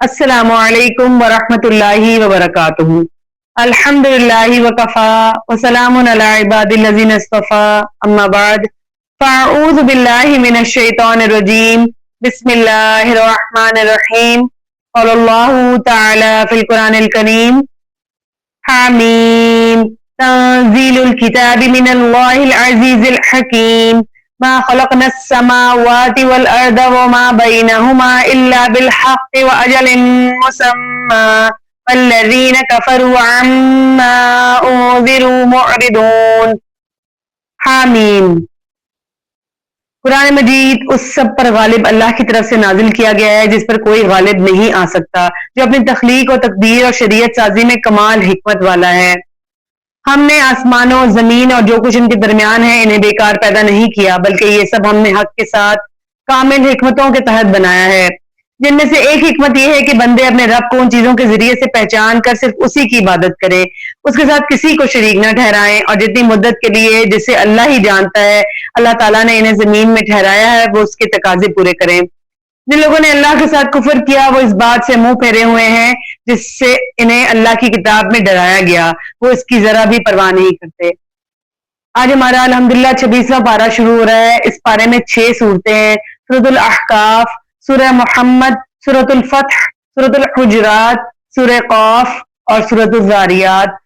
السلام علیکم ورحمۃ اللہ وبرکاتہ۔ الحمد للہ وکفا وسلام علی عباد الذین اصطفیٰ، اما بعد فاعوذ باللہ من الشیطان الرجیم، بسم اللہ الرحمن الرحیم۔ قال اللہ تعالی فی القرآن الکریم، حامیم تنزیل الکتاب من اللہ العزیز الحکیم، ما خلقنا السماوات والأرض وما بينهما إلا بالحق وأجل مسمى والذين كفروا عما أنذروا معرضون۔ حامیم۔ قرآن مجید اس سب پر غالب اللہ کی طرف سے نازل کیا گیا ہے جس پر کوئی غالب نہیں آ سکتا، جو اپنی تخلیق اور تقدیر اور شریعت سازی میں کمال حکمت والا ہے۔ ہم نے آسمانوں، زمین اور جو کچھ ان کے درمیان ہے انہیں بیکار پیدا نہیں کیا، بلکہ یہ سب ہم نے حق کے ساتھ کامل حکمتوں کے تحت بنایا ہے، جن میں سے ایک حکمت یہ ہے کہ بندے اپنے رب کو ان چیزوں کے ذریعے سے پہچان کر صرف اسی کی عبادت کرے، اس کے ساتھ کسی کو شریک نہ ٹھہرائیں، اور جتنی مدت کے لیے جسے اللہ ہی جانتا ہے اللہ تعالیٰ نے انہیں زمین میں ٹھہرایا ہے وہ اس کے تقاضے پورے کریں۔ جن لوگوں نے اللہ کے ساتھ کفر کیا وہ اس بات سے منہ پھیرے ہوئے ہیں جس سے انہیں اللہ کی کتاب میں ڈرایا گیا، وہ اس کی ذرا بھی پرواہ نہیں کرتے۔ آج ہمارا الحمدللہ 26واں پارہ شروع ہو رہا ہے۔ اس پارے میں 6 صورتیں ہیں: سورۃ الاحقاف، سورہ محمد، سورۃ الفتح، سورۃ الحجرات، سورہ قاف اور سورۃ الذاریات۔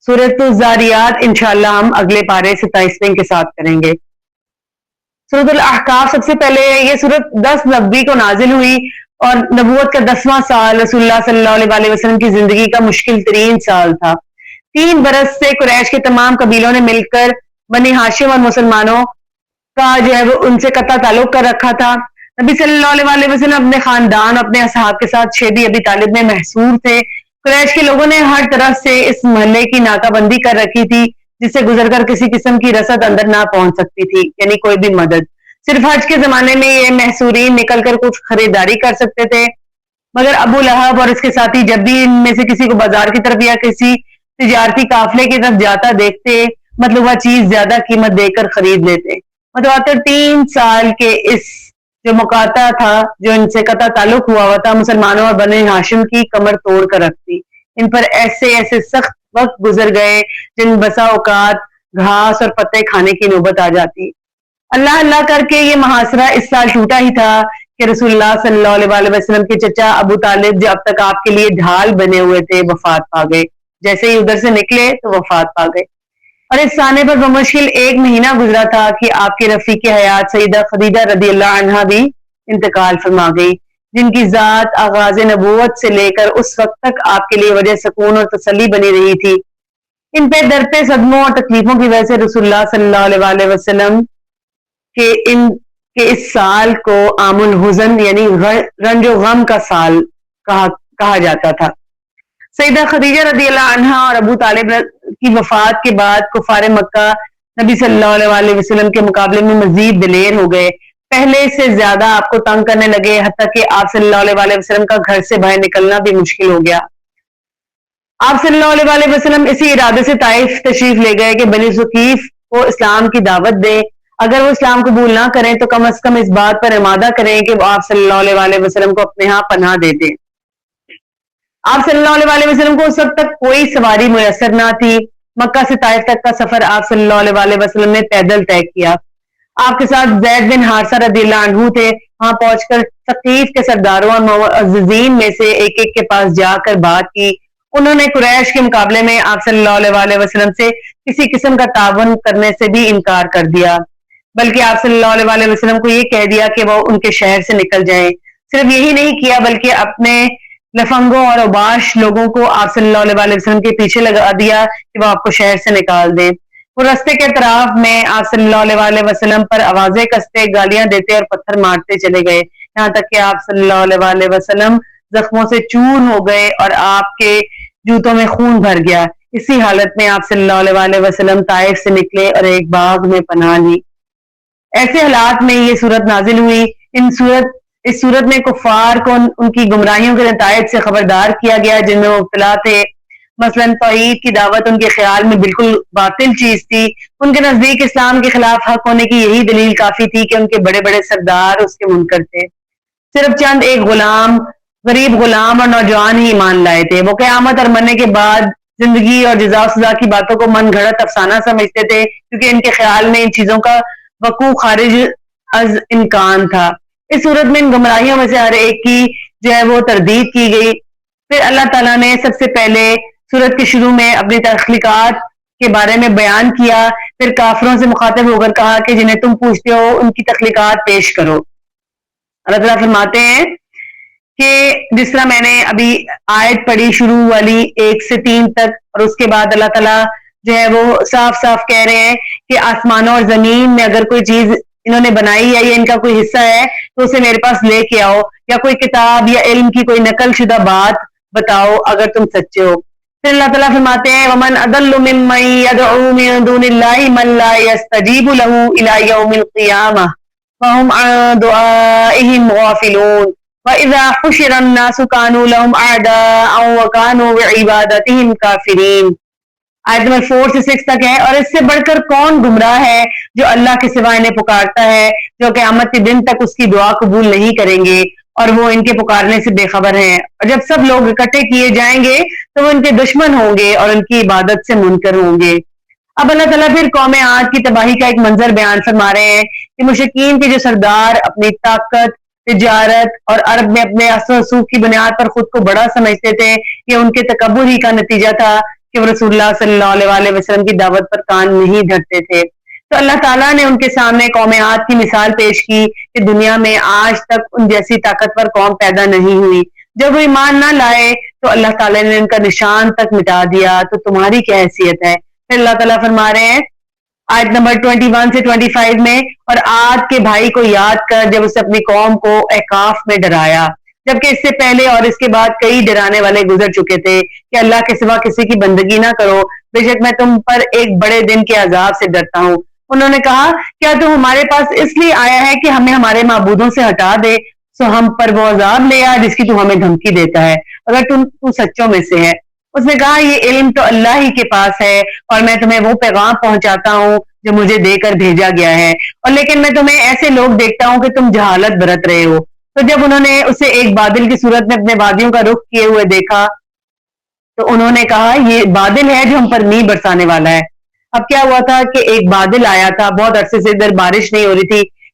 سورۃ الذاریات انشاءاللہ ہم اگلے پارے 27ویں کے ساتھ کریں گے۔ سورۃ الاحقاف سب سے پہلے یہ سورت 10 نبوی کو نازل ہوئی اور نبوت کا 10واں سال رسول اللہ صلی اللہ علیہ وسلم کی زندگی کا مشکل ترین سال تھا۔ 3 برس سے قریش کے تمام قبیلوں نے مل کر بنی ہاشم اور مسلمانوں کا جو ہے وہ ان سے قطع تعلق کر رکھا تھا۔ نبی صلی اللہ علیہ وسلم اپنے خاندان اپنے اصحاب کے ساتھ شیبی ابی طالب میں محصور تھے۔ قریش کے لوگوں نے ہر طرف سے اس محلے کی ناکہ بندی کر رکھی تھی جس سے گزر کر کسی قسم کی رسد اندر نہ پہنچ سکتی تھی، یعنی کوئی بھی مدد۔ صرف حج کے زمانے میں یہ محصورین نکل کر کچھ خریداری کر سکتے تھے، مگر ابو لہب اور اس کے ساتھی جب بھی ان میں سے کسی کو بازار کی طرف یا کسی تجارتی قافلے کی طرف جاتا دیکھتے مطلوبہ چیز زیادہ قیمت دے کر خرید لیتے۔ متواتر 3 سال کے اس جو مقاطعہ تھا جو ان سے قطع تعلق ہوا تھا مسلمانوں اور بنی ہاشم کی کمر توڑ کر رکھتی۔ ان پر ایسے سخت وقت گزر گئے جن بسا اوقات گھاس اور پتے کھانے کی نوبت آ جاتی۔ اللہ اللہ کر کے یہ محاصرہ اس سال ٹوٹا ہی تھا کہ رسول اللہ صلی اللہ علیہ وسلم کے چچا ابو طالب جو اب تک آپ کے لیے ڈھال بنے ہوئے تھے وفات پا گئے۔ جیسے ہی ادھر سے نکلے تو وفات پا گئے، اور اس سانے پر بمشکل 1 مہینہ گزرا تھا کہ آپ کی رفیق حیات سیدہ خدیجہ رضی اللہ عنہا بھی انتقال فرما گئی، جن کی ذات آغاز نبوت سے لے کر اس وقت تک آپ کے لیے وجہ سکون اور تسلی بنی رہی تھی۔ ان پہ درپے صدموں اور تکلیفوں کی وجہ سے رسول اللہ صلی اللہ علیہ وسلم کہ اس سال کو عام الحزن یعنی رنج و غم کا سال کہا جاتا تھا۔ سیدہ خدیجہ رضی اللہ عنہا اور ابو طالب کی وفات کے بعد کفار مکہ نبی صلی اللہ علیہ وسلم کے مقابلے میں مزید دلیر ہو گئے، پہلے سے زیادہ آپ کو تنگ کرنے لگے، حتیٰ کہ آپ صلی اللہ علیہ وسلم کا گھر سے باہر نکلنا بھی مشکل ہو گیا۔ آپ صلی اللہ علیہ وسلم اسی ارادے سے طائف تشریف لے گئے کہ بنی ثقیف کو اسلام کی دعوت دیں، اگر وہ اسلام قبول نہ کریں تو کم از کم اس بات پر امادہ کریں کہ وہ آپ صلی اللہ علیہ وسلم کو اپنے ہاں پناہ دے دیں۔ آپ صلی اللہ علیہ وسلم کو اس وقت تک کوئی سواری میسر نہ تھی۔ مکہ سے طائف تک کا سفر آپ صلی اللہ علیہ وسلم نے پیدل طے کیا۔ آپ کے ساتھ زید بن حارثہ رضی اللہ عنہ تھے۔ وہاں پہنچ کر ثقیف کے سرداروں اور معززین میں سے ایک کے پاس جا کر بات کی۔ انہوں نے قریش کے مقابلے میں آپ صلی اللہ علیہ وسلم سے کسی قسم کا تعاون کرنے سے بھی انکار کر دیا، بلکہ آپ صلی اللہ علیہ وسلم کو یہ کہہ دیا کہ وہ ان کے شہر سے نکل جائیں۔ صرف یہی نہیں کیا بلکہ اپنے لفنگوں اور اوباش لوگوں کو آپ صلی اللہ علیہ وسلم کے پیچھے لگا دیا کہ وہ آپ کو شہر سے نکال دیں۔ وہ رستے کے اطراف میں آپ صلی اللہ علیہ وسلم پر آوازیں کستے، گالیاں دیتے اور پتھر مارتے چلے گئے، یہاں تک کہ آپ صلی اللہ علیہ وسلم زخموں سے چور ہو گئے اور آپ کے جوتوں میں خون بھر گیا۔ اسی حالت میں آپ صلی اللہ علیہ وسلم طائف سے نکلے اور ایک باغ میں پناہ لی۔ ایسے حالات میں یہ صورت نازل ہوئی۔ اس صورت میں کفار کو ان کی گمراہیوں کے نتائج سے خبردار کیا گیا جن میں مبتلا تھے۔ مثلا توحید کی دعوت ان کے خیال میں بالکل باطل چیز تھی، ان کے نزدیک اسلام کے خلاف حق ہونے کی یہی دلیل کافی تھی کہ ان کے بڑے بڑے سردار اس کے منکر تھے۔ صرف چند ایک غلام غریب غلام اور نوجوان ہی ایمان لائے تھے۔ وہ قیامت اور مرنے کے بعد زندگی اور جزا و سزا کی باتوں کو من گھڑت افسانہ سمجھتے تھے، کیونکہ ان کے خیال میں ان چیزوں کا وقوع خارج از امکان تھا۔ اس صورت میں ان گمراہیوں میں سے ہر ایک کی جو ہے وہ تردید کی گئی۔ پھر اللہ تعالیٰ نے سب سے پہلے سورت کے شروع میں اپنی تخلیقات کے بارے میں بیان کیا، پھر کافروں سے مخاطب ہو کر کہا کہ جنہیں تم پوچھتے ہو ان کی تخلیقات پیش کرو۔ اللہ تعالیٰ فرماتے ہیں کہ جس طرح میں نے ابھی آیت پڑھی شروع والی 1 سے 3 تک، اور اس کے بعد اللہ تعالیٰ جو ہے وہ صاف صاف کہہ رہے ہیں کہ آسمانوں اور زمین میں اگر کوئی چیز انہوں نے بنائی ہے یا ان کا کوئی حصہ ہے تو اسے میرے پاس لے کے آؤ، یا کوئی کتاب یا علم کی کوئی نقل شدہ بات بتاؤ اگر تم سچے ہو۔ پھر اللہ تعالیٰ فرماتے ہیں وَمَنْ أَضَلُّ مِمَّنْ يَدْعُو مِن دُونِ اللَّهِ مَنْ لَا يَسْتَجِيبُ لَهُ إِلَى يَوْمِ الْقِيَامَةِ وَهُمْ عَنْ دُعَائِهِمْ غَافِلُونَ وَإِذَا حُشِرَ النَّاسُ كَانُوا لَهُمْ أَعْدَاءً وَكَانُوا بِعِبَادَتِهِمْ كَافِرِينَ۔ آیت نمبر 4 سے 6 تک ہے۔ اور اس سے بڑھ کر کون گمراہ ہے جو اللہ کے سوا انہیں پکارتا ہے، جو قیامت کے دن تک اس کی دعا قبول نہیں کریں گے اور وہ ان کے پکارنے سے بے خبر ہیں۔ اور جب سب لوگ اکٹھے کیے جائیں گے تو وہ ان کے دشمن ہوں گے اور ان کی عبادت سے منکر ہوں گے۔ اب اللہ تعالیٰ پھر قوم عاد کی تباہی کا ایک منظر بیان فرما رہے ہیں کہ مشرکین کے جو سردار اپنی طاقت، تجارت اور عرب میں اپنے اثر و رسوخ کی بنیاد پر خود کو بڑا سمجھتے تھے، یہ ان کے تکبر ہی کا نتیجہ تھا کہ وہ رسول اللہ صلی اللہ علیہ وسلم کی دعوت پر کان نہیں دھرتے تھے۔ تو اللہ تعالیٰ نے ان کے سامنے قوم عاد کی مثال پیش کی کہ دنیا میں آج تک ان جیسی طاقتور قوم پیدا نہیں ہوئی۔ جب وہ ایمان نہ لائے تو اللہ تعالیٰ نے ان کا نشان تک مٹا دیا، تو تمہاری کیا حیثیت ہے؟ پھر اللہ تعالیٰ فرما رہے ہیں آیت نمبر 21 سے 25 میں، اور عاد کے بھائی کو یاد کر جب اسے اپنی قوم کو احقاف میں ڈرایا، جبکہ اس سے پہلے اور اس کے بعد کئی ڈرانے والے گزر چکے تھے کہ اللہ کے سوا کسی کی بندگی نہ کرو، بے شک میں تم پر ایک بڑے دن کے عذاب سے ڈرتا ہوں۔ انہوں نے کہا کیا تو ہمارے پاس اس لیے آیا ہے کہ ہمیں ہمارے معبودوں سے ہٹا دے، سو ہم پر وہ عذاب لے آ جس کی تو ہمیں دھمکی دیتا ہے، اگر تو سچوں میں سے ہے۔ اس نے کہا یہ علم تو اللہ ہی کے پاس ہے اور میں تمہیں وہ پیغام پہنچاتا ہوں جو مجھے دے کر بھیجا گیا ہے، اور لیکن میں تمہیں ایسے لوگ دیکھتا ہوں کہ تم جہالت برت رہے ہو۔ تو جب انہوں نے اسے ایک بادل کی صورت میں اپنے وادیوں کا رخ کیے ہوئے دیکھا تو انہوں نے کہا یہ بادل ہے جو ہم پر میਂہ برسانے والا ہے۔ اب کیا ہوا تھا کہ ایک بادل آیا تھا، بہت عرصے سے ادھر بارش نہیں ہو رہی تھی،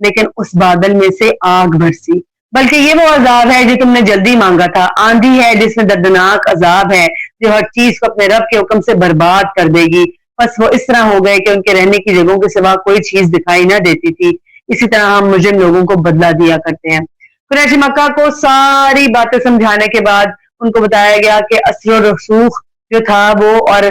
لیکن اس بادل میں سے آگ برسی۔ بلکہ یہ وہ عذاب ہے جو تم نے جلدی مانگا تھا، آندھی ہے جس میں دردناک عذاب ہے جو ہر چیز کو اپنے رب کے حکم سے برباد کر دے گی۔ بس وہ اس طرح ہو گئے کہ ان کے رہنے کی جگہوں کے سوا کوئی چیز دکھائی نہ دیتی تھی، اسی طرح ہم مجرم لوگوں کو بدلہ دیا کرتے ہیں۔ قریش مکہ کو ساری باتیں سمجھانے کے بعد ان کو بتایا گیا کہ اثر و رسوخ جو تھا وہ اور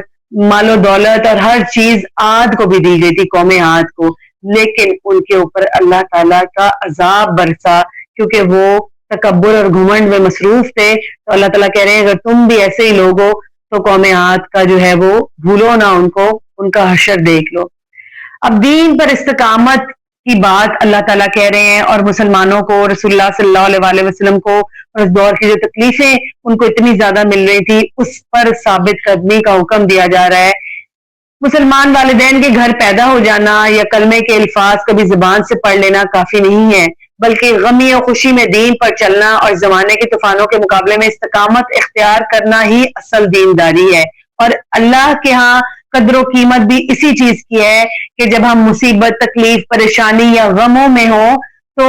مال و دولت اور ہر چیز عاد کو بھی دی گئی تھی، قوم عاد کو، لیکن ان کے اوپر اللہ تعالیٰ کا عذاب برسا کیونکہ وہ تکبر اور گھمنڈ میں مصروف تھے۔ تو اللہ تعالیٰ کہہ رہے ہیں اگر تم بھی ایسے ہی لوگ ہو تو قوم عاد کا جو ہے وہ بھولو نہ ان کو، ان کا حشر دیکھ لو۔ اب دین پر استقامت کی بات اللہ تعالیٰ کہہ رہے ہیں، اور مسلمانوں کو رسول اللہ صلی اللہ علیہ وسلم کو اور اس دور کی جو تکلیفیں ان کو اتنی زیادہ مل رہی تھی اس پر ثابت قدمی کا حکم دیا جا رہا ہے۔ مسلمان والدین کے گھر پیدا ہو جانا یا کلمے کے الفاظ کبھی زبان سے پڑھ لینا کافی نہیں ہے، بلکہ غمی اور خوشی میں دین پر چلنا اور زمانے کے طوفانوں کے مقابلے میں استقامت اختیار کرنا ہی اصل دینداری ہے۔ اور اللہ کے ہاں قدر و قیمت بھی اسی چیز کی ہے کہ جب ہم مصیبت، تکلیف، پریشانی یا غموں میں ہوں تو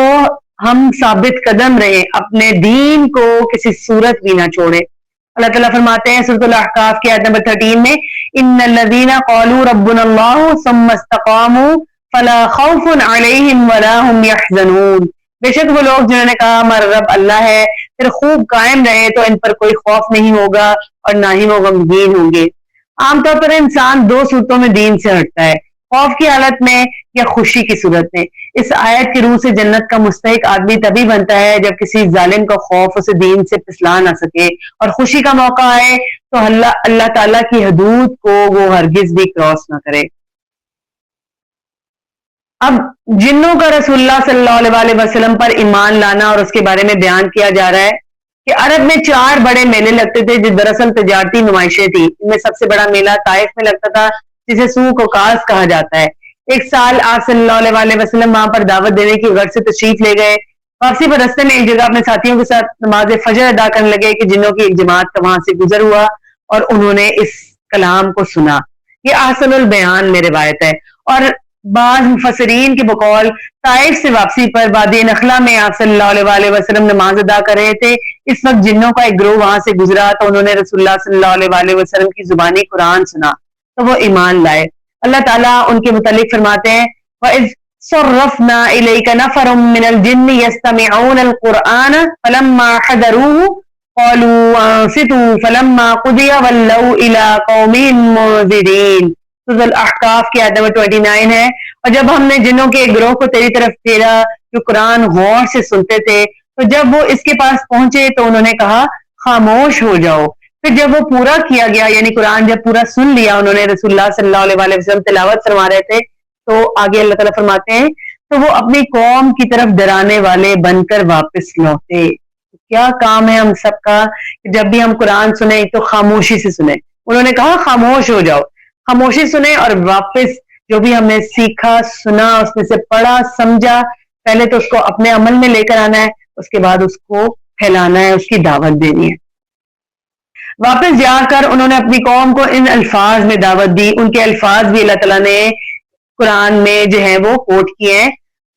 ہم ثابت قدم رہیں، اپنے دین کو کسی صورت بھی نہ چھوڑیں۔ اللہ تعالیٰ فرماتے ہیں سورۃ الاحقاف کی آیت نمبر 13 میں ان الذین قالوا ربنا اللہ ثم استقاموا فلا خوف علیہم ولا هم يحزنون۔ بے شک وہ لوگ جنہوں نے کہا ہمارا رب اللہ ہے، پھر خوب قائم رہے تو ان پر کوئی خوف نہیں ہوگا اور نہ ہی وہ غمگین ہوں گے۔ عام طور پر انسان دو صورتوں میں دین سے ہٹتا ہے، خوف کی حالت میں یا خوشی کی صورت میں۔ اس آیت کی روح سے جنت کا مستحق آدمی تبھی بنتا ہے جب کسی ظالم کا خوف اسے دین سے پھسلا نہ سکے، اور خوشی کا موقع آئے تو اللہ تعالیٰ کی حدود کو وہ ہرگز بھی کراس نہ کرے۔ اب جنوں کا رسول اللہ صلی اللہ علیہ وسلم پر ایمان لانا اور اس کے بارے میں بیان کیا جا رہا ہے کہ عرب میں 4 بڑے میلے لگتے تھے جو دراصل تجارتی نمائشیں تھیں۔ ان میں سب سے بڑا میلہ طائف میں لگتا تھا جسے سوق وقاص کہا جاتا ہے۔ ایک سال آپ صلی اللہ علیہ وسلم وہاں پر دعوت دینے کی غرض سے تشریف لے گئے. واپسی پر رستے میں ایک جگہ اپنے ساتھیوں کے ساتھ نماز فجر ادا کرنے لگے کہ جنوں کی ایک جماعت کا وہاں سے گزر ہوا اور انہوں نے اس کلام کو سنا. یہ احسن البیان میں روایت ہے. اور بعض مفسرین کے بقول طائف سے واپسی پر وادی نخلا میں آپ صلی اللہ علیہ وسلم نماز ادا کر رہے تھے. اس وقت جنوں کا ایک گروہ وہاں سے گزرا تو انہوں نے رسول اللہ صلی اللہ علیہ وسلم کی زبانی قرآن سنا تو وہ ایمان لائے. اللہ تعالیٰ ان کے متعلق فرماتے ہیں وَإِذْ صَرَّفْنَا إِلَيْكَ نَفَرٌ مِّنَ الْجِنِّ يَسْتَمِعُونَ الْقُرْآنَ فَلَمَّا حَضَرُوهُ قَالُوا أَنصِتُوا فَلَمَّا قُضِيَ وَلَّوْا إِلَىٰ قَوْمِهِم مُنذِرِينَ. سورۃ الاحقاف کی آیت نمبر 29 ہے. اور جب ہم نے جنوں کے ایک گروہ کو تیری طرف پھیرا جو قرآن غور سے سنتے تھے تو جب وہ اس کے پاس پہنچے تو انہوں نے کہا خاموش ہو جاؤ. پھر جب وہ پورا کیا گیا یعنی قرآن جب پورا سن لیا انہوں نے رسول اللہ صلی اللہ علیہ وسلم تلاوت فرما رہے تھے تو آگے اللہ تعالیٰ فرماتے ہیں تو وہ اپنی قوم کی طرف ڈرانے والے بن کر واپس لوٹے. کیا کام ہے ہم سب کا کہ جب بھی ہم قرآن سنیں تو خاموشی سے سنیں. انہوں نے کہا خاموش ہو جاؤ, خاموشی سنیں اور واپس جو بھی ہم نے سیکھا سنا اس میں سے پڑھا سمجھا پہلے تو اس کو اپنے عمل میں لے کر آنا ہے, اس کے بعد اس کو پھیلانا ہے, اس کی دعوت دینی ہے. واپس جا کر انہوں نے اپنی قوم کو ان الفاظ میں دعوت دی. ان کے الفاظ بھی اللہ تعالیٰ نے قرآن میں جو ہے وہ کوٹ کیے ہیں.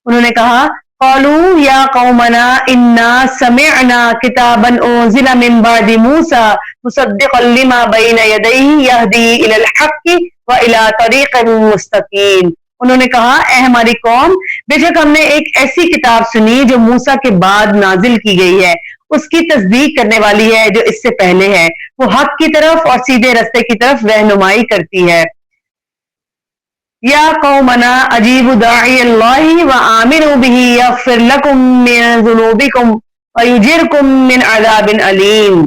انہوں نے کہا قالوا یا قومنا انا سمعنا کتابا انزل من بعد موسیٰ مصدقا لما بین یدیہ یہدی الی الحق والی طریق مستقیم. انہوں نے کہا اے ہماری قوم بے شک ہم نے ایک ایسی کتاب سنی جو موسیٰ کے بعد نازل کی گئی ہے, اس کی تصدیق کرنے والی ہے جو اس سے پہلے ہے, وہ حق کی طرف اور سیدھے رستے کی طرف رہنمائی کرتی ہے. یا قومنا اجیبوا داعی اللہ وآمنوا بہ یغفر لکم من ذنوبکم ویجرکم من عذاب علیم.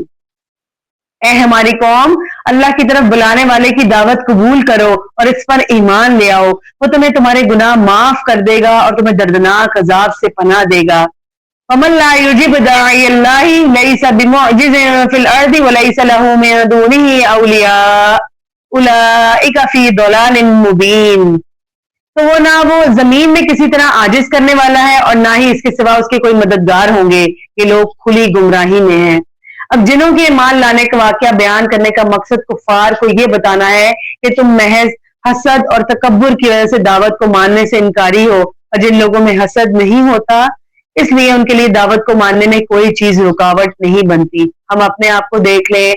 اے ہماری قوم اللہ کی طرف بلانے والے کی دعوت قبول کرو اور اس پر ایمان لے آؤ, وہ تمہیں تمہارے گناہ معاف کر دے گا اور تمہیں دردناک عذاب سے پناہ دے گا. ومن لا يجب داعی اللہ لیس بمعجز فی الارض ولیس له من دونہ اولیاء اولئک فی ضلال مبین. تو وہ نہ وہ زمین میں کسی طرح عاجز کرنے والا ہے اور نہ ہی اس کے سوا اس کے کوئی مددگار ہوں گے, یہ لوگ کھلی گمراہی میں ہیں. اب جنوں کے ایمان لانے کا واقعہ بیان کرنے کا مقصد کفار کو یہ بتانا ہے کہ تم محض حسد اور تکبر کی وجہ سے دعوت کو ماننے سے انکاری ہو, اور جن لوگوں میں حسد نہیں ہوتا اس لیے ان کے لیے دعوت کو ماننے میں کوئی چیز رکاوٹ نہیں بنتی. ہم اپنے آپ کو دیکھ لیں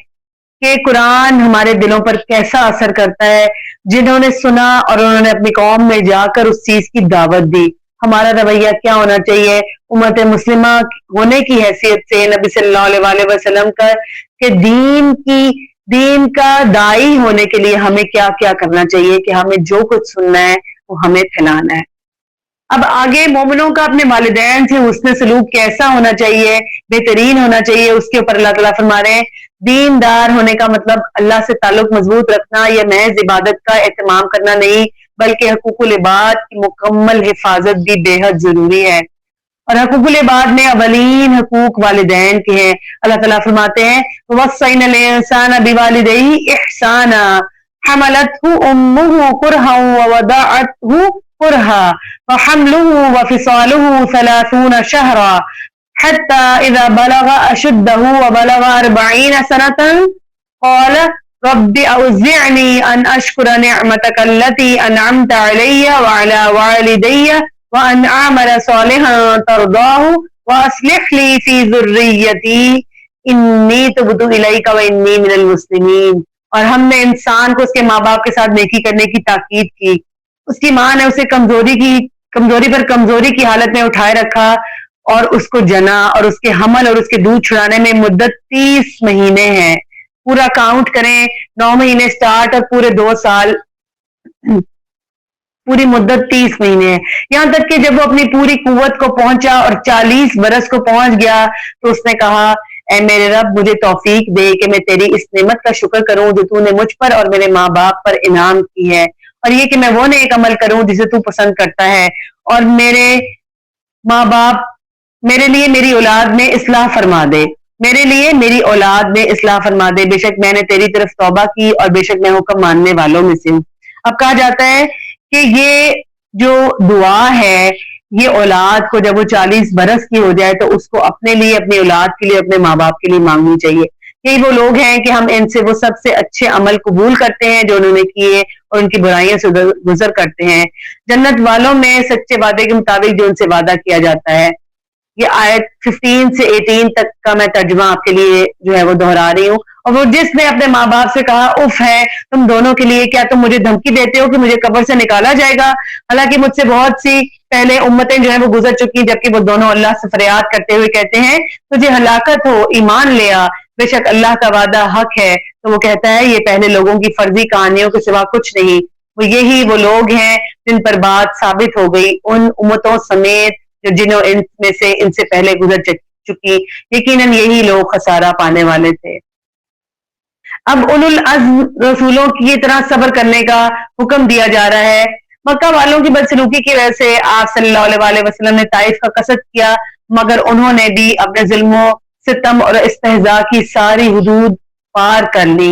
کہ قرآن ہمارے دلوں پر کیسا اثر کرتا ہے. جنہوں نے سنا اور انہوں نے اپنی قوم میں جا کر اس چیز کی دعوت دی, ہمارا رویہ کیا ہونا چاہیے امت مسلمہ ہونے کی حیثیت سے نبی صلی اللہ علیہ وسلم کا کہ دین کا داعی ہونے کے لیے ہمیں کیا کیا کرنا چاہیے کہ ہمیں جو کچھ سننا ہے وہ ہمیں پھیلانا ہے. اب آگے مومنوں کا اپنے والدین سے حسن سلوک کیسا ہونا چاہیے, بہترین ہونا چاہیے, اس کے اوپر اللہ تعالیٰ فرما رہے ہیں دیندار ہونے کا مطلب اللہ سے تعلق مضبوط رکھنا یا محض عبادت کا اہتمام کرنا نہیں بلکہ حقوق العباد کی مکمل حفاظت بھی بے حد ضروری ہے. اور حقوق العباد میں اولین حقوق والدین کے ہیں. اللہ تعالیٰ فرماتے ہیں وَوَصَّيْنَا الْإِنسَانَ بِوَالِدَيْهِ إِحْسَانًا حَمَلَتْهُ أُمُّهُ كُرْهًا وَوَضَعَتْهُ كُرْهًا وَحَمْلُهُ وَفِصَالُهُ 30 شهرا حتى إذا بلغ أشده وبلغ 40 سنة قال رب أوزعني أن أشكر نعمتك التي أنعمت علي وعلى والدي وأن أعمل صالحا ترضاه وأصلح لي في ذريتي إني تبت إليك وإني من المسلمين. اور ہم نے انسان کو اس کے ماں باپ کے ساتھ نیکی کرنے کی تاکید کی. اس کی ماں نے اسے کمزوری پر کمزوری کی حالت میں اٹھائے رکھا اور اس کو جنا, اور اس کے حمل اور اس کے دودھ چھڑانے میں مدت 30 مہینے ہے. پورا کاؤنٹ کریں 9 مہینے سٹارٹ اور پورے 2 سال, پوری مدت 30 مہینے ہے. یہاں تک کہ جب وہ اپنی پوری قوت کو پہنچا اور 40 برس کو پہنچ گیا تو اس نے کہا اے میرے رب مجھے توفیق دے کہ میں تیری اس نعمت کا شکر کروں جو تو نے مجھ پر اور میرے ماں باپ پر انعام کی ہے, اور یہ کہ میں وہ نیک عمل کروں جسے تو پسند کرتا ہے, اور میرے ماں باپ میرے لیے میری اولاد میں اصلاح فرما دے, میرے لیے میری اولاد میں اصلاح فرما دے. بے شک میں نے تیری طرف توبہ کی اور بے شک میں حکم ماننے والوں میں سے ہوں. اب کہا جاتا ہے کہ یہ جو دعا ہے یہ اولاد کو جب وہ 40 برس کی ہو جائے تو اس کو اپنے لیے، اپنی اولاد کے لیے، اپنے ماں باپ کے لیے مانگنی چاہیے. یہی وہ لوگ ہیں کہ ہم ان سے وہ سب سے اچھے عمل قبول کرتے ہیں جو انہوں نے کیے اور ان کی برائیوں سے گزر کرتے ہیں. جنت والوں میں سچے وعدے کے مطابق جو ان سے وعدہ کیا جاتا ہے. یہ آیت 15 سے 18 تک کا میں ترجمہ آپ کے لیے جو ہے وہ دہرا رہی ہوں. اور وہ جس نے اپنے ماں باپ سے کہا اف ہے تم دونوں کے لیے، کیا تم مجھے دھمکی دیتے ہو کہ مجھے قبر سے نکالا جائے گا؟ حالانکہ مجھ سے بہت سی پہلے امتیں جو ہیں وہ گزر چکی، جبکہ وہ دونوں اللہ سے فریاد کرتے ہوئے کہتے ہیں تجھے ہلاکت ہو، ایمان لیا، بے شک اللہ کا وعدہ حق ہے. تو وہ کہتا ہے یہ پہلے لوگوں کی فرضی کہانیوں کے سوا کچھ نہیں. وہ یہی وہ لوگ ہیں جن پر بات ثابت ہو گئی ان امتوں سمیت جنہوں ان سے پہلے گزر چکی. یقیناً یہی لوگ خسارہ پانے والے تھے. اب اولو العزم رسولوں کی طرح صبر کرنے کا حکم دیا جا رہا ہے. مکہ والوں کی بدسلوکی کی وجہ سے آپ صلی اللہ علیہ وسلم نے طائف کا قصد کیا، مگر انہوں نے بھی اپنے ظلم و ستم اور استہزاء کی ساری حدود پار کر لی.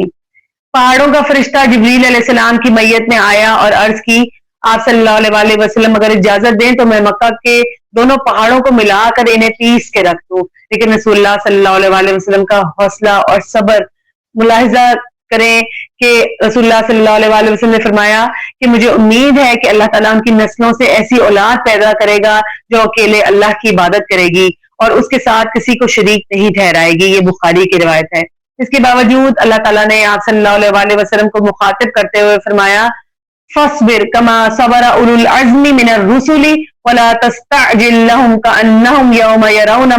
پہاڑوں کا فرشتہ جبریل علیہ السلام کی میت میں آیا اور عرض کی آپ صلی اللہ علیہ وسلم اگر اجازت دیں تو میں مکہ کے دونوں پہاڑوں کو ملا کر انہیں پیس کے رکھ دوں. لیکن رسول اللہ صلی اللہ علیہ وسلم کا حوصلہ اور صبر ملاحظہ کریں کہ رسول اللہ صلی اللہ علیہ وسلم نے فرمایا کہ مجھے امید ہے کہ اللہ تعالیٰ ان کی نسلوں سے ایسی اولاد پیدا کرے گا جو اکیلے اللہ کی عبادت کرے گی اور اس کے ساتھ کسی کو شریک نہیں ٹھہرائے گی. یہ بخاری کی روایت ہے. اس کے باوجود اللہ تعالیٰ نے آپ صلی اللہ علیہ وسلم کو مخاطب کرتے ہوئے فرمایا فاصبر كما صبر اولو العزم من الرسل ولا تستعجل لهم كأنهم يوم يرون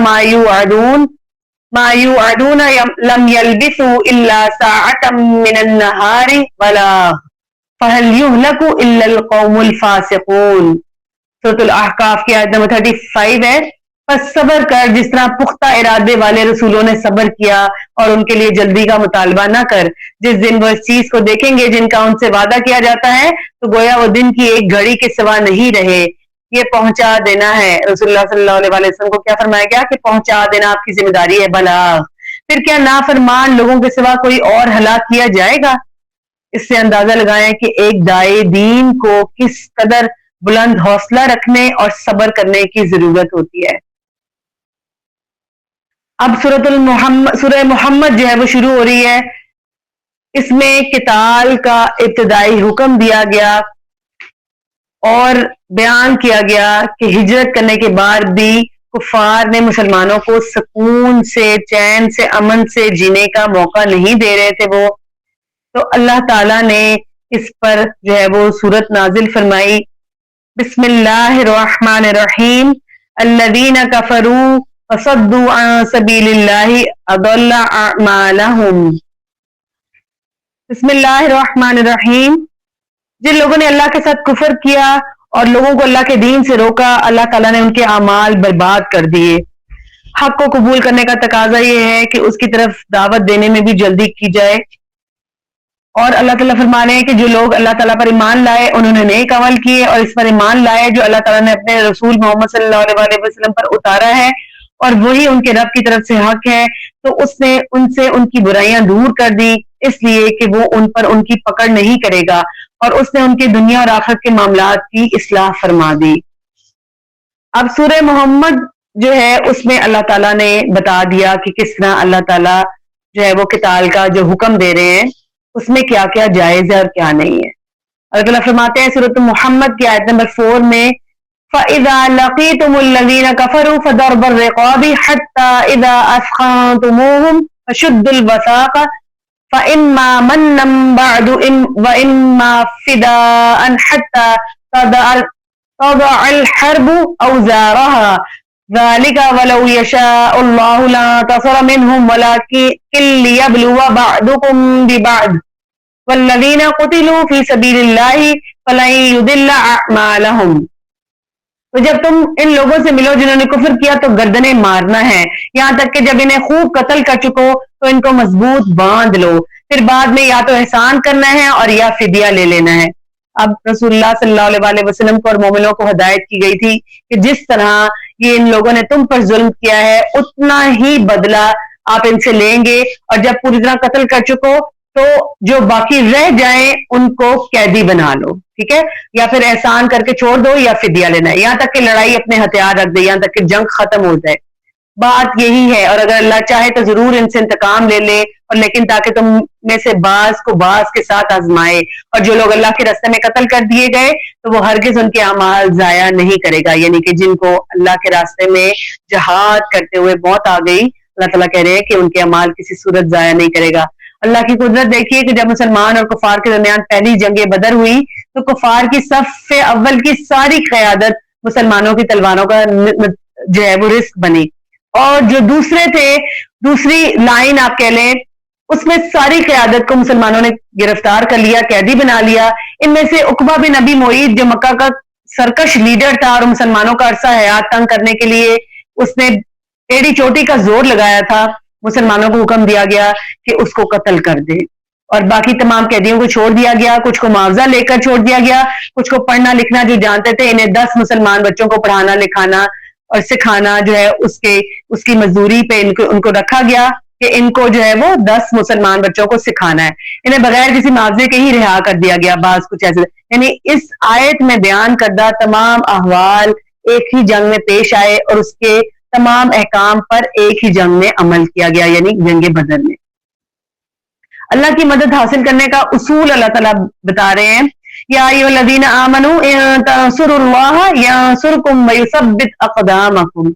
ما يوعدون لم يلبثوا إلا ساعة من النهار بلاغ فهل يهلك إلا القوم الفاسقون. سورۃ الاحقاف کی آیت نمبر 35 ہے. پس صبر کر جس طرح پختہ ارادے والے رسولوں نے صبر کیا اور ان کے لیے جلدی کا مطالبہ نہ کر. جس دن وہ اس چیز کو دیکھیں گے جن کا ان سے وعدہ کیا جاتا ہے تو گویا وہ دن کی ایک گھڑی کے سوا نہیں رہے. یہ پہنچا دینا ہے. رسول اللہ صلی اللہ علیہ وسلم کو کیا فرمایا گیا کہ پہنچا دینا آپ کی ذمہ داری ہے. بلاغ. پھر کیا نافرمان لوگوں کے سوا کوئی اور ہلاک کیا جائے گا؟ اس سے اندازہ لگائیں کہ ایک داعی دین کو کس قدر بلند حوصلہ رکھنے اور صبر کرنے کی ضرورت ہوتی ہے. اب سورہ محمد جو ہے وہ شروع ہو رہی ہے. اس میں قتال کا ابتدائی حکم دیا گیا اور بیان کیا گیا کہ ہجرت کرنے کے بعد بھی کفار نے مسلمانوں کو سکون سے، چین سے، امن سے جینے کا موقع نہیں دے رہے تھے. وہ تو اللہ تعالیٰ نے اس پر جو ہے وہ سورت نازل فرمائی بسم اللہ الرحمن الرحیم الذین کفروا وصدوا عن سبیل اللہ اضل اعمالهم. بسم اللہ الرحمن الرحیم. جن لوگوں نے اللہ کے ساتھ کفر کیا اور لوگوں کو اللہ کے دین سے روکا اللہ تعالیٰ نے ان کے اعمال برباد کر دیے. حق کو قبول کرنے کا تقاضا یہ ہے کہ اس کی طرف دعوت دینے میں بھی جلدی کی جائے. اور اللہ تعالیٰ فرمانے ہیں کہ جو لوگ اللہ تعالیٰ پر ایمان لائے انہوں نے نیک عمل کیے اور اس پر ایمان لائے جو اللہ تعالیٰ نے اپنے رسول محمد صلی اللہ علیہ وسلم پر اتارا ہے اور وہی ان کے رب کی طرف سے حق ہے تو اس نے ان سے ان کی برائیاں دور کر دی اس لیے کہ وہ ان پر ان کی پکڑ نہیں کرے گا اور اس نے ان کے دنیا اور آخرت کے معاملات کی اصلاح فرما دی. اب سورہ محمد جو ہے اس میں اللہ تعالیٰ نے بتا دیا کہ کس طرح اللہ تعالیٰ جو ہے وہ قتال کا جو حکم دے رہے ہیں اس میں کیا کیا جائز ہے اور کیا نہیں ہے. اللہ تعالیٰ فرماتے ہیں سورۃ محمد کی آیت نمبر 4 میں فَإِذَا لَقِيتُمُ الَّذِينَ كَفَرُوا فَضَرْبَ الرِّقَابِ حَتَّى إِذَا أَثْخَنْتُمُوهُمْ فَشُدُّوا الْوَثَاقَ فَإِمَّا مَنًّا بَعْدُ وَإِمَّا فِدَاءً حَتَّى تَضَعَ الْحَرْبُ أَوْزَارَهَا ذَلِكَ وَلَوْ يَشَاءُ اللَّهُ لَانتَصَرَ مِنْهُمْ وَلَكِنْ لِيَبْلُوَ بَعْضَكُمْ بِبَعْضٍ وَالَّذِينَ قُتِلُوا فِي سَبِيلِ اللَّهِ فَلَن يُضِلَّ أَعْمَالَهُمْ. تو جب تم ان لوگوں سے ملو جنہوں نے کفر کیا تو گردنیں مارنا ہے یہاں تک کہ جب انہیں خوب قتل کر چکو تو ان کو مضبوط باندھ لو، پھر بعد میں یا تو احسان کرنا ہے اور یا فدیہ لے لینا ہے. اب رسول اللہ صلی اللہ علیہ وسلم کو اور مومنوں کو ہدایت کی گئی تھی کہ جس طرح یہ ان لوگوں نے تم پر ظلم کیا ہے اتنا ہی بدلہ آپ ان سے لیں گے اور جب پوری طرح قتل کر چکو تو جو باقی رہ جائیں ان کو قیدی بنا لو. ٹھیک ہے, یا پھر احسان کر کے چھوڑ دو یا فدیہ لینا ہے, یہاں تک کہ لڑائی اپنے ہتھیار رکھ دے, یہاں تک کہ جنگ ختم ہو جائے. بات یہی ہے, اور اگر اللہ چاہے تو ضرور ان سے انتقام لے لے, اور لیکن تاکہ تم میں سے بعض کو بعض کے ساتھ آزمائے, اور جو لوگ اللہ کے راستے میں قتل کر دیے گئے تو وہ ہرگز ان کے اعمال ضائع نہیں کرے گا, یعنی کہ جن کو اللہ کے راستے میں جہاد کرتے ہوئے موت آ گئی, اللہ تعالیٰ کہہ رہے ہیں کہ ان کے اعمال کسی صورت ضائع نہیں کرے گا. اللہ کی قدرت دیکھیے کہ جب مسلمان اور کفار کے درمیان پہلی جنگ بدر ہوئی تو کفار کی صف اول کی ساری قیادت مسلمانوں کی تلواروں کا جو ہے وہ رزق بنی, اور جو دوسرے تھے, دوسری لائن آپ کہہ لیں, اس میں ساری قیادت کو مسلمانوں نے گرفتار کر لیا, قیدی بنا لیا. ان میں سے عقبہ بن ابی معیط جو مکہ کا سرکش لیڈر تھا اور مسلمانوں کا عرصہ حیات تنگ کرنے کے لیے اس نے ایڑی چوٹی کا زور لگایا تھا, مسلمانوں کو حکم دیا گیا کہ اس کو قتل کر دے, اور باقی تمام قیدیوں کو چھوڑ دیا گیا. کچھ کو معاوضہ لے کر چھوڑ دیا گیا, کچھ کو پڑھنا لکھنا جو جانتے تھے انہیں 10 مسلمان بچوں کو پڑھانا لکھانا اور سکھانا جو ہے اس کی مزدوری پہ ان کو رکھا گیا کہ ان کو جو ہے وہ 10 مسلمان بچوں کو سکھانا ہے. انہیں بغیر کسی معاوضے کے ہی رہا کر دیا گیا. بعض کچھ ایسے, یعنی اس آیت میں بیان کردہ تمام احوال ایک ہی جنگ میں پیش آئے اور اس کے تمام احکام پر ایک ہی جنگ میں عمل کیا گیا, یعنی جنگ بدر میں. اللہ کی مدد حاصل کرنے کا اصول اللہ تعالیٰ بتا رہے ہیں, یا ایھا الذین آمنوا ان تنصروا اللہ ینصرکم ویثبت اقدامکم.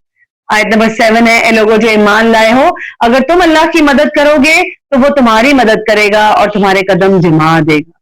آیت نمبر 7 ہے, اے لوگوں جو ایمان لائے ہو, اگر تم اللہ کی مدد کرو گے تو وہ تمہاری مدد کرے گا اور تمہارے قدم جما دے گا.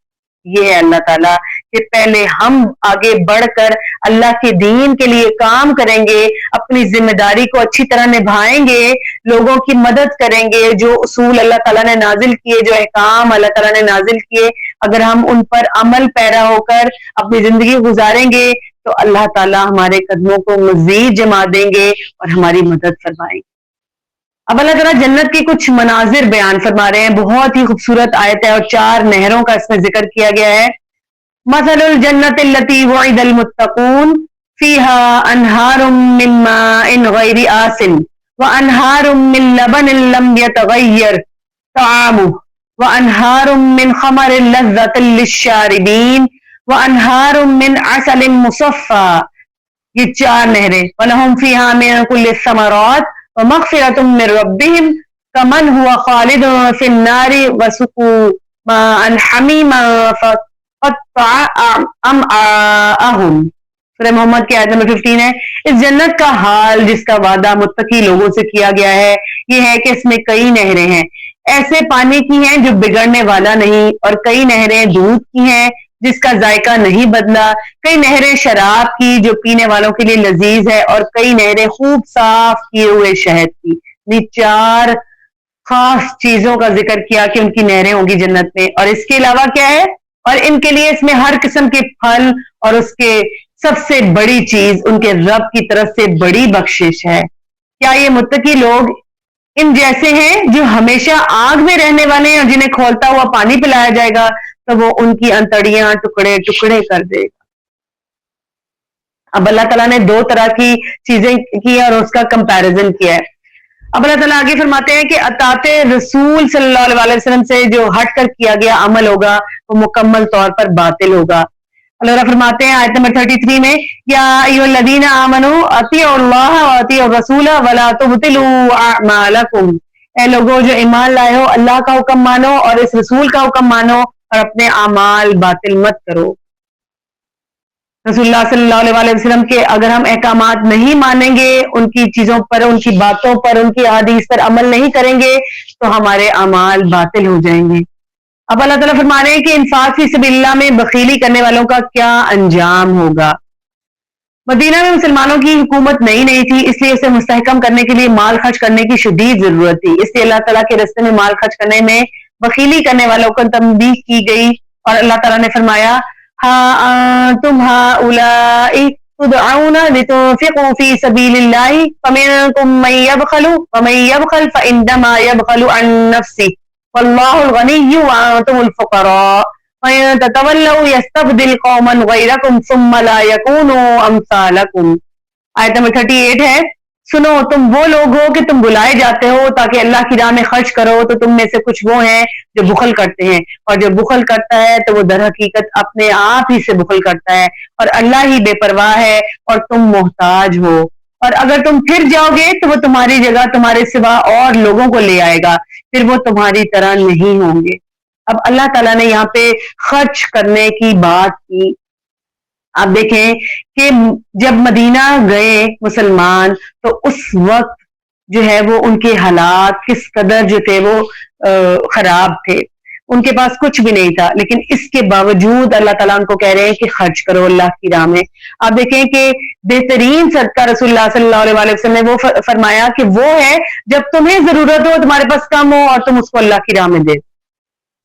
یہ ہے اللہ تعالیٰ کہ پہلے ہم آگے بڑھ کر اللہ کے دین کے لیے کام کریں گے, اپنی ذمہ داری کو اچھی طرح نبھائیں گے, لوگوں کی مدد کریں گے, جو اصول اللہ تعالیٰ نے نازل کیے, جو احکام اللہ تعالیٰ نے نازل کیے, اگر ہم ان پر عمل پیرا ہو کر اپنی زندگی گزاریں گے تو اللہ تعالیٰ ہمارے قدموں کو مزید جما دیں گے اور ہماری مدد فرمائیں گے. اب اللہ تعالیٰ جنت کی کچھ مناظر بیان فرما رہے ہیں, بہت ہی خوبصورت آیت ہے اور 4 نہروں کا اس میں ذکر کیا گیا ہے. مثل الجنت التي وعد المتقون فيها انهار من ماء غير آسن وانهار من لبن لم يتغير طعامه وانهار من خمر لذة للشاربين وانهار من عسل مصفى. یہ 4 نہریں, ولهم فيها من كل الثمرات ومغفرة من ربهم كمن هو خالد في النار وسقوا ماء حميما فقطع أمعاءهم. سورہ محمد کی آیت نمبر 15 ہے. اس جنت کا حال جس کا وعدہ متقی لوگوں سے کیا گیا ہے یہ ہے کہ اس میں کئی نہریں ہیں ایسے پانی کی ہیں جو بگڑنے والا نہیں, اور کئی نہریں دودھ کی ہیں جس کا ذائقہ نہیں بدلا, کئی نہریں شراب کی جو پینے والوں کے لیے لذیذ ہے, اور کئی نہریں خوب صاف کیے ہوئے شہد کی. یہ 4 خاص چیزوں کا ذکر کیا کہ ان کی نہریں ہوں گی جنت میں, اور اس کے علاوہ کیا ہے, اور ان کے لیے اس میں ہر قسم کے پھل, اور اس کے سب سے بڑی چیز ان کے رب کی طرف سے بڑی بخشش ہے. کیا یہ متقی لوگ ان جیسے ہیں جو ہمیشہ آگ میں رہنے والے ہیں اور جنہیں کھولتا ہوا پانی پلایا جائے گا تو وہ ان کی انتڑیاں ٹکڑے ٹکڑے کر دے گا. اب اللہ تعالیٰ نے 2 طرح کی چیزیں کی اور اس کا کمپیریزن کیا ہے. اب اللہ تعالیٰ آگے فرماتے ہیں کہ اطاعت رسول صلی اللہ علیہ وسلم سے جو ہٹ کر کیا گیا عمل ہوگا وہ مکمل طور پر باطل ہوگا. اللہ تعالیٰ فرماتے ہیں آیت نمبر 33 میں, یا ایھا الذین آمنوا اطیعوا اللہ واطیعوا الرسول ولا تبطلوا اعمالکم. اے لوگوں جو ایمان لائے ہو, اللہ کا حکم مانو اور اس رسول کا حکم مانو اور اپنے اعمال باطل مت کرو. رسول اللہ صلی اللہ علیہ وسلم کے اگر ہم احکامات نہیں مانیں گے, ان کی چیزوں پر, ان کی باتوں پر, ان کی احادیث پر عمل نہیں کریں گے تو ہمارے اعمال باطل ہو جائیں گے. اب اللہ تعالیٰ فرما رہے ہیں کہ انفاق فی سبیل اللہ میں بخیلی کرنے والوں کا کیا انجام ہوگا. مدینہ میں مسلمانوں کی حکومت نہیں تھی, اس لیے اسے مستحکم کرنے کے لیے مال خرچ کرنے کی شدید ضرورت تھی. اس لیے اللہ تعالیٰ کے راستے میں مال خرچ کرنے میں بخیلی کرنے والوں کو تنبیہ کی گئی, اور اللہ تعالیٰ نے فرمایا, تم هؤلاء تدعون لتنفقوا في سبيل الله فمنكم من يبخل ومن يبخل فإنما يبخل عن نفسه والله الغني وأنتم الفقراء وإن تتولوا يستبدل قوما غيركم ثم لا يكونوا أمثالكم. آیت نمبر 38 ہے, سنو تم وہ لوگ ہو کہ تم بلائے جاتے ہو تاکہ اللہ کی راہ میں خرچ کرو، تو تم میں سے کچھ وہ ہیں جو بخل کرتے ہیں، اور جو بخل کرتا ہے تو وہ در حقیقت اپنے آپ ہی سے بخل کرتا ہے، اور اللہ ہی بے پرواہ ہے اور تم محتاج ہو، اور اگر تم پھر جاؤ گے تو وہ تمہاری جگہ تمہارے سوا اور لوگوں کو لے آئے گا، پھر وہ تمہاری طرح نہیں ہوں گے۔ اب اللہ تعالیٰ نے یہاں پہ خرچ کرنے کی بات کی۔ آپ دیکھیں کہ جب مدینہ گئے مسلمان تو اس وقت جو ہے وہ ان کے حالات کس قدر جو تھے وہ خراب تھے، ان کے پاس کچھ بھی نہیں تھا، لیکن اس کے باوجود اللہ تعالیٰ ان کو کہہ رہے ہیں کہ خرچ کرو اللہ کی راہ میں۔ آپ دیکھیں کہ بہترین صدقہ رسول اللہ صلی اللہ علیہ وسلم نے وہ فرمایا کہ وہ ہے جب تمہیں ضرورت ہو، تمہارے پاس کم ہو اور تم اس کو اللہ کی راہ میں دے،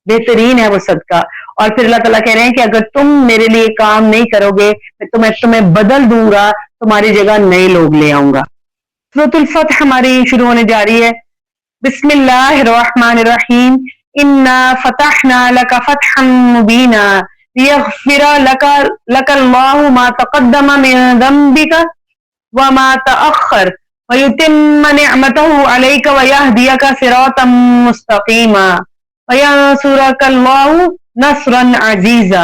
بہترین ہے وہ صدقہ۔ اور پھر اللہ تعالیٰ کہہ رہے ہیں کہ اگر تم میرے لیے کام نہیں کرو گے تو میں تمہیں بدل دوں گا، تمہاری جگہ نئے لوگ لے آؤں گا۔ سورۃ الفتح ہماری شروع ہونے جا رہی ہے۔ بسم اللہ الرحمن الرحیم، انا فتحنا لک فتحا مبینا لیغفر لک اللہ ما تقدم من ذنبک وما تأخر ویتم نعمته علیک ویہدیک صراطا مستقیما وینصرک اللہ نصرا عزیزا۔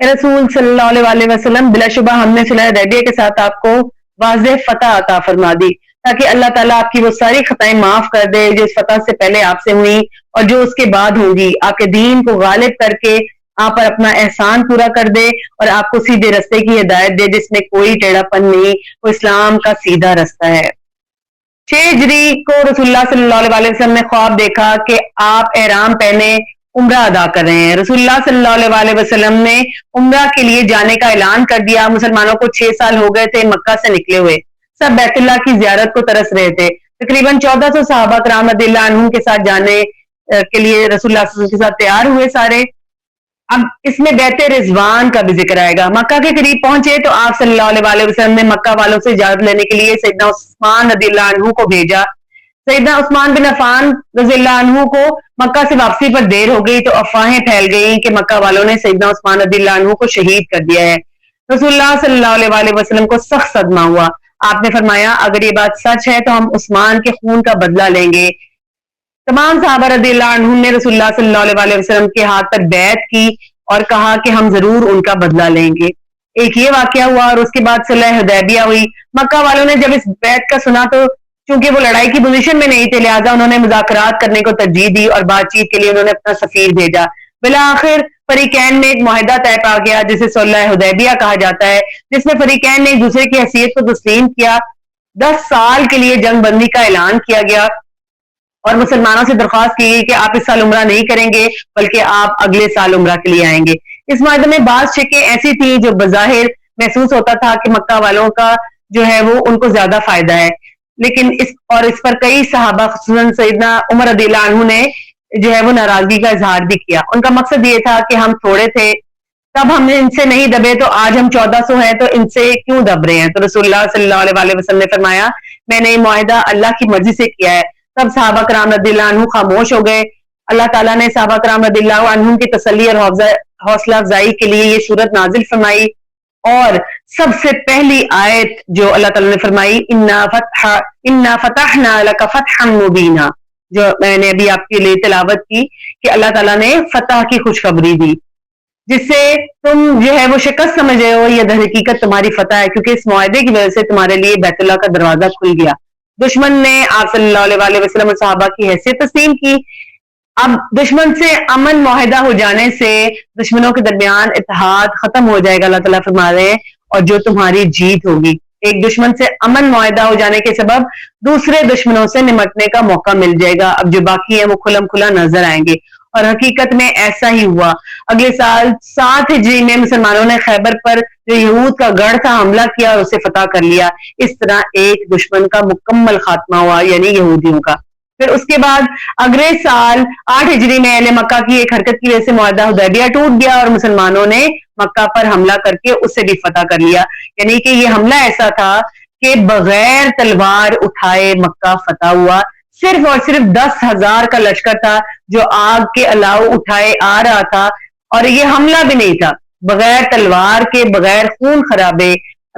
رسول صلی اللہ علیہ وسلم، بلا شبہ ہم نے صلح حدیبیہ کے ساتھ آپ کو واضح فتح عطا فرما دی تاکہ اللہ تعالیٰ آپ کی وہ ساری خطائیں معاف کر دے جو اس فتح سے پہلے آپ سے ہوئی اور جو اس کے بعد ہوں گی، آپ کے دین کو غالب کر کے آپ پر اپنا احسان پورا کر دے اور آپ کو سیدھے رستے کی ہدایت دے جس میں کوئی ٹیڑھا پن نہیں، وہ اسلام کا سیدھا رستہ ہے۔ 6 ہجری کو رسول اللہ صلی اللہ علیہ وسلم نے خواب دیکھا کہ آپ احرام پہنے عمرہ ادا کر رہے ہیں۔ رسول اللہ صلی اللہ علیہ وسلم نے عمرہ کے لیے جانے کا اعلان کر دیا۔ مسلمانوں کو 6 سال ہو گئے تھے مکہ سے نکلے ہوئے، سب بیت اللہ کی زیارت کو ترس رہے تھے۔ تقریباً 1400 صحابہ کرام رضی اللہ عنہم کے ساتھ جانے کے لیے رسول اللہ صلی اللہ علیہ وسلم کے ساتھ تیار ہوئے سارے۔ اب اس میں بیت رضوان کا بھی ذکر آئے گا۔ مکہ کے قریب پہنچے تو آپ صلی اللہ علیہ وسلم نے مکہ والوں سے اجازت لینے کے لیے سیدنا عثمان رضی اللہ عنہ کو بھیجا۔ سیدنا عثمان بن عفان رضی اللہ عنہ کو مکہ سے واپسی پر دیر ہو گئی تو افواہیں پھیل گئیں کہ مکہ والوں نے سیدنا عثمان رضی اللہ عنہ کو شہید کر دیا ہے۔ رسول اللہ صلی اللہ علیہ وسلم کو سخت صدمہ ہوا۔ آپ نے فرمایا اگر یہ بات سچ ہے تو ہم عثمان کے خون کا بدلہ لیں گے۔ تمام صحابہ رضی اللہ عنہم نے رسول اللہ صلی اللہ علیہ وسلم کے ہاتھ پر بیعت کی اور کہا کہ ہم ضرور ان کا بدلہ لیں گے۔ ایک یہ واقعہ ہوا اور اس کے بعد صلح حدیبیہ ہوئی۔ مکہ والوں نے جب اس بیعت کا سنا تو چونکہ وہ لڑائی کی پوزیشن میں نہیں تھے لہٰذا انہوں نے مذاکرات کرنے کو ترجیح دی اور بات چیت کے لیے انہوں نے اپنا سفیر بھیجا۔ بالآخر فریقین میں ایک معاہدہ طے پا گیا جسے صلح حدیبیہ کہا جاتا ہے، جس میں فریقین نے ایک دوسرے کی حیثیت کو تسلیم کیا۔ 10 سال کے لیے جنگ بندی کا اعلان کیا گیا اور مسلمانوں سے درخواست کی گئی کہ آپ اس سال عمرہ نہیں کریں گے بلکہ آپ اگلے سال عمرہ کے لیے آئیں گے۔ اس معاہدے میں بعض شکیں ایسی تھیں جو بظاہر محسوس ہوتا تھا کہ مکہ والوں کا جو ہے وہ ان کو زیادہ فائدہ ہے، لیکن اس پر کئی صحابہ خصوصاً سیدنا عمر رضی اللہ عنہ نے جو ہے وہ ناراضگی کا اظہار بھی کیا۔ ان کا مقصد یہ تھا کہ ہم تھوڑے تھے تب ہم ان سے نہیں دبے تو آج ہم 1400 ہیں تو ان سے کیوں دب رہے ہیں۔ تو رسول اللہ صلی اللہ علیہ وسلم نے فرمایا میں نے یہ معاہدہ اللہ کی مرضی سے کیا ہے۔ تب صحابہ کرام رضی اللہ عنہ خاموش ہو گئے۔ اللہ تعالیٰ نے صحابہ کرام رضی اللہ عنہ کی تسلی اور حوصلہ افزائی کے لیے یہ صورت نازل فرمائی، اور سب سے پہلی آیت جو اللہ تعالیٰ نے فرمائی انا فتحنا لک فتحا مبینا، جو میں نے ابھی آپ کے لیے تلاوت کی کہ اللہ تعالیٰ نے فتح کی خوشخبری دی جس سے تم جو ہے وہ شکست سمجھ رہے ہو، یہ در حقیقت تمہاری فتح ہے کیونکہ اس معاہدے کی وجہ سے تمہارے لیے بیت اللہ کا دروازہ کھل گیا۔ دشمن نے آپ صلی اللہ علیہ وسلم اور صحابہ کی حیثیت تسلیم کی۔ اب دشمن سے امن معاہدہ ہو جانے سے دشمنوں کے درمیان اتحاد ختم ہو جائے گا، اللہ تعالیٰ فرما رہے ہیں، اور جو تمہاری جیت ہوگی ایک دشمن سے امن معاہدہ ہو جانے کے سبب دوسرے دشمنوں سے نمٹنے کا موقع مل جائے گا۔ اب جو باقی ہیں وہ کھلم کھلا نظر آئیں گے، اور حقیقت میں ایسا ہی ہوا۔ اگلے سال 7 ہجری میں مسلمانوں نے خیبر پر جو یہود کا گڑھ تھا حملہ کیا اور اسے فتح کر لیا۔ اس طرح ایک دشمن کا مکمل خاتمہ ہوا، یعنی یہودیوں کا۔ پھر اس کے بعد اگلے سال 8 ہجری میں اہل مکہ کی ایک حرکت کی وجہ سے معاہدہ حدیبیہ ٹوٹ گیا اور مسلمانوں نے مکہ پر حملہ کر کے اسے بھی فتح کر لیا۔ یعنی کہ یہ حملہ ایسا تھا کہ بغیر تلوار اٹھائے مکہ فتح ہوا۔ صرف اور صرف 10,000 کا لشکر تھا جو آگ کے الاؤ اٹھائے آ رہا تھا، اور یہ حملہ بھی نہیں تھا، بغیر تلوار کے بغیر خون خرابے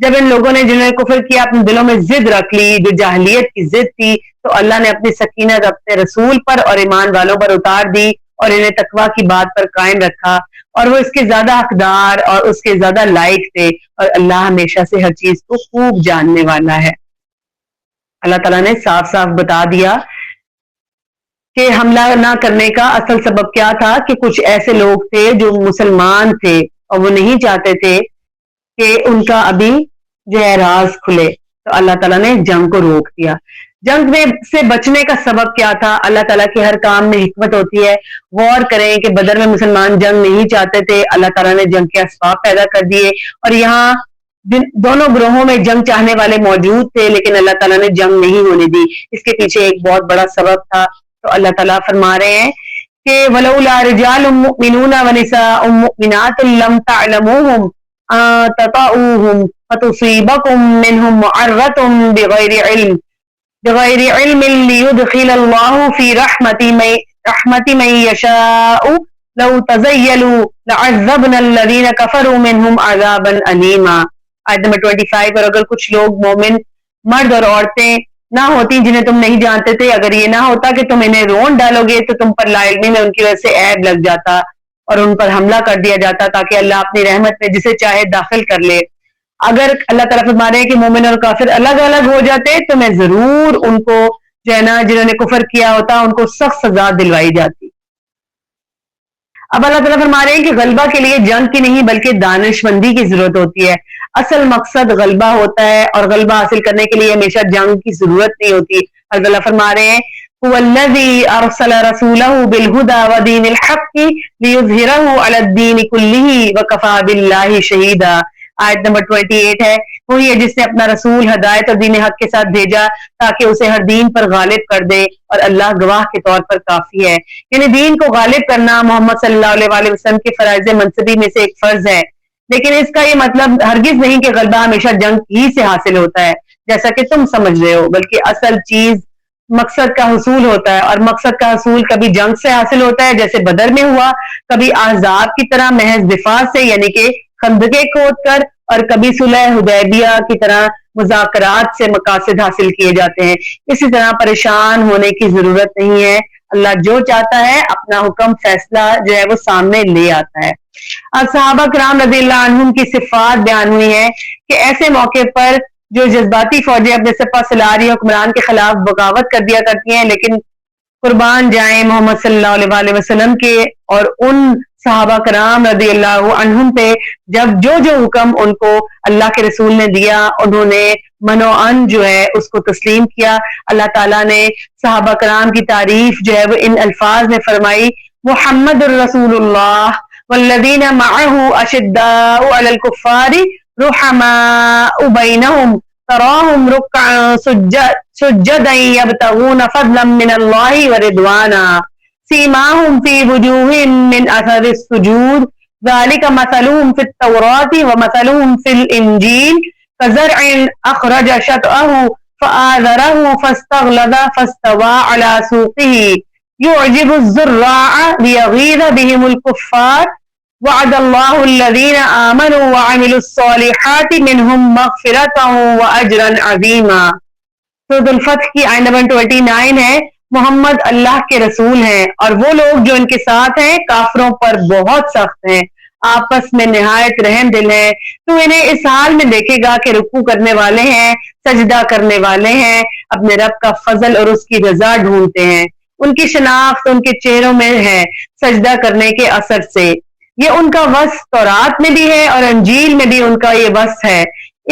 جب ان لوگوں نے جنہوں نے کفر کیا اپنے دلوں میں ضد رکھ لی جو جاہلیت کی ضد تھی تو اللہ نے اپنی سکینت اپنے رسول پر اور ایمان والوں پر اتار دی اور انہیں تقویٰ کی بات پر قائم رکھا اور وہ اس کے زیادہ حقدار اور اس کے زیادہ لائق تھے اور اللہ ہمیشہ سے ہر چیز کو خوب جاننے والا ہے۔ اللہ تعالیٰ نے صاف صاف بتا دیا کہ حملہ نہ کرنے کا اصل سبب کیا تھا کہ کچھ ایسے لوگ تھے جو مسلمان تھے اور وہ نہیں چاہتے تھے کہ ان کا ابھی جو ہے راز کھلے، تو اللہ تعالیٰ نے جنگ کو روک دیا۔ جنگ میں سے بچنے کا سبب کیا تھا؟ اللہ تعالیٰ کے ہر کام میں حکمت ہوتی ہے۔ غور کریں کہ بدر میں مسلمان جنگ نہیں چاہتے تھے، اللہ تعالیٰ نے جنگ کے اسباب پیدا کر دیے اور یہاں دونوں گروہوں میں جنگ چاہنے والے موجود تھے لیکن اللہ تعالیٰ نے جنگ نہیں ہونے دی۔ اس کے پیچھے ایک بہت بڑا سبب تھا، تو اللہ تعالیٰ فرما رہے ہیں کہ وَلَوْلَا رِجَالٌ مُؤْمِنُونَ وَنِسَاءٌ مُؤْمِنَاتٌ لَمْ تَعْلَمُوهُمْ تَطَؤُوهُمْ فَتُصِيبَكُم مِّنْهُم مَّعَرَّةٌ بغیر علم ليدخل الله في رحمة من يشاء لو تزيلوا لعذبنا الذين كفروا منهم عذابا أليما۔ آیت نمبر 25۔ اور اگر کچھ لوگ مومن مرد اور عورتیں نہ ہوتی جنہیں تم نہیں جانتے تھے، اگر یہ نہ ہوتا کہ تم انہیں رون ڈالو گے تو تم پر لا علمی میں ان کی وجہ سے عیب لگ جاتا اور ان پر حملہ کر دیا جاتا تاکہ اللہ اپنی رحمت میں جسے چاہے داخل کر لے۔ اگر اللہ تعالیٰ فرما رہے ہیں کہ مومن اور کافر الگ الگ ہو جاتے تو میں ضرور ان کو جو ہے نا جنہوں نے کفر کیا ہوتا ان کو سخت سزا دلوائی جاتی۔ اب اللہ تعالیٰ فرما رہے ہیں کہ غلبہ کے لیے جنگ کی نہیں بلکہ دانش مندی کی ضرورت ہوتی ہے۔ اصل مقصد غلبہ ہوتا ہے اور غلبہ حاصل کرنے کے لیے ہمیشہ جنگ کی ضرورت نہیں ہوتی۔ اللہ فرما رہے ہیں هو الذي ارسل رسوله بالهدى ودين الحق ليظهره على الدين كله وكفى بالله شهيدا۔ آیت نمبر 28 ہے، وہی ہے جس نے اپنا رسول ہدایت اور دین حق کے ساتھ بھیجا تاکہ اسے ہر دین پر غالب کر دے اور اللہ گواہ کے طور پر کافی ہے۔ یعنی دین کو غالب کرنا محمد صلی اللہ علیہ وسلم کے فرائض منصبی میں سے ایک فرض ہے، لیکن اس کا یہ مطلب ہرگز نہیں کہ غلبہ ہمیشہ جنگ ہی سے حاصل ہوتا ہے جیسا کہ تم سمجھ رہے ہو، بلکہ اصل چیز مقصد کا حصول ہوتا ہے، اور مقصد کا حصول کبھی جنگ سے حاصل ہوتا ہے جیسے بدر میں ہوا، کبھی احزاب کی طرح محض دفاع سے یعنی کہ خندقیں کھود کر، اور کبھی صلح حدیبیہ کی طرح مذاکرات سے مقاصد حاصل کیے جاتے ہیں۔ اسی طرح پریشان ہونے کی ضرورت نہیں ہے، اللہ جو چاہتا ہے اپنا حکم فیصلہ جو ہے وہ سامنے لے آتا ہے۔ اب صحابہ کرام رضی اللہ عنہم کی صفات بیان ہوئی ہیں کہ ایسے موقع پر جو جذباتی فوجیں اپنے سپہ سالاری حکمران کے خلاف بغاوت کر دیا کرتی ہیں، لیکن قربان جائیں محمد صلی اللہ علیہ وسلم کے اور ان صحابہ کرام رضی اللہ عنہم پہ جب جو حکم ان کو اللہ کے رسول نے دیا انہوں نے منوعن جو ہے اس کو تسلیم کیا۔ اللہ تعالیٰ نے صحابہ کرام کی تعریف جو ہے وہ ان الفاظ میں فرمائی، محمد الرسول اللہ والذین معه اشداء علی الکفار رحماء بینہم تراہم رکعا سجدا یبتغون فضلا من اللہ ورضوانا سیماہم فی وجوہہم من اثر السجود ذلک مثلہم فی التوراۃ ومثلہم فی الانجیل کزرع اخرج شطأہ فآذرہ فاستغلظ فاستوى علی سوقہ يعجب الزراع ليغيظ بهم الكفار وعد الله الذين آمنوا وعملوا الصالحات منهم مغفرة وأجرا عظيما۔ سورۃ الفتح کی آیت نمبر 29 ہے، محمد اللہ کے رسول ہیں اور وہ لوگ جو ان کے ساتھ ہیں کافروں پر بہت سخت ہیں، آپس میں نہایت رحم دل ہیں۔ تو انہیں اس حال میں دیکھے گا کہ رکوع کرنے والے ہیں، سجدہ کرنے والے ہیں، اپنے رب کا فضل اور اس کی رضا ڈھونڈتے ہیں، ان کی شناخت ان کے چہروں میں ہے سجدہ کرنے کے اثر سے۔ یہ ان کا وصف تورات میں بھی ہے اور انجیل میں بھی ان کا یہ وصف ہے،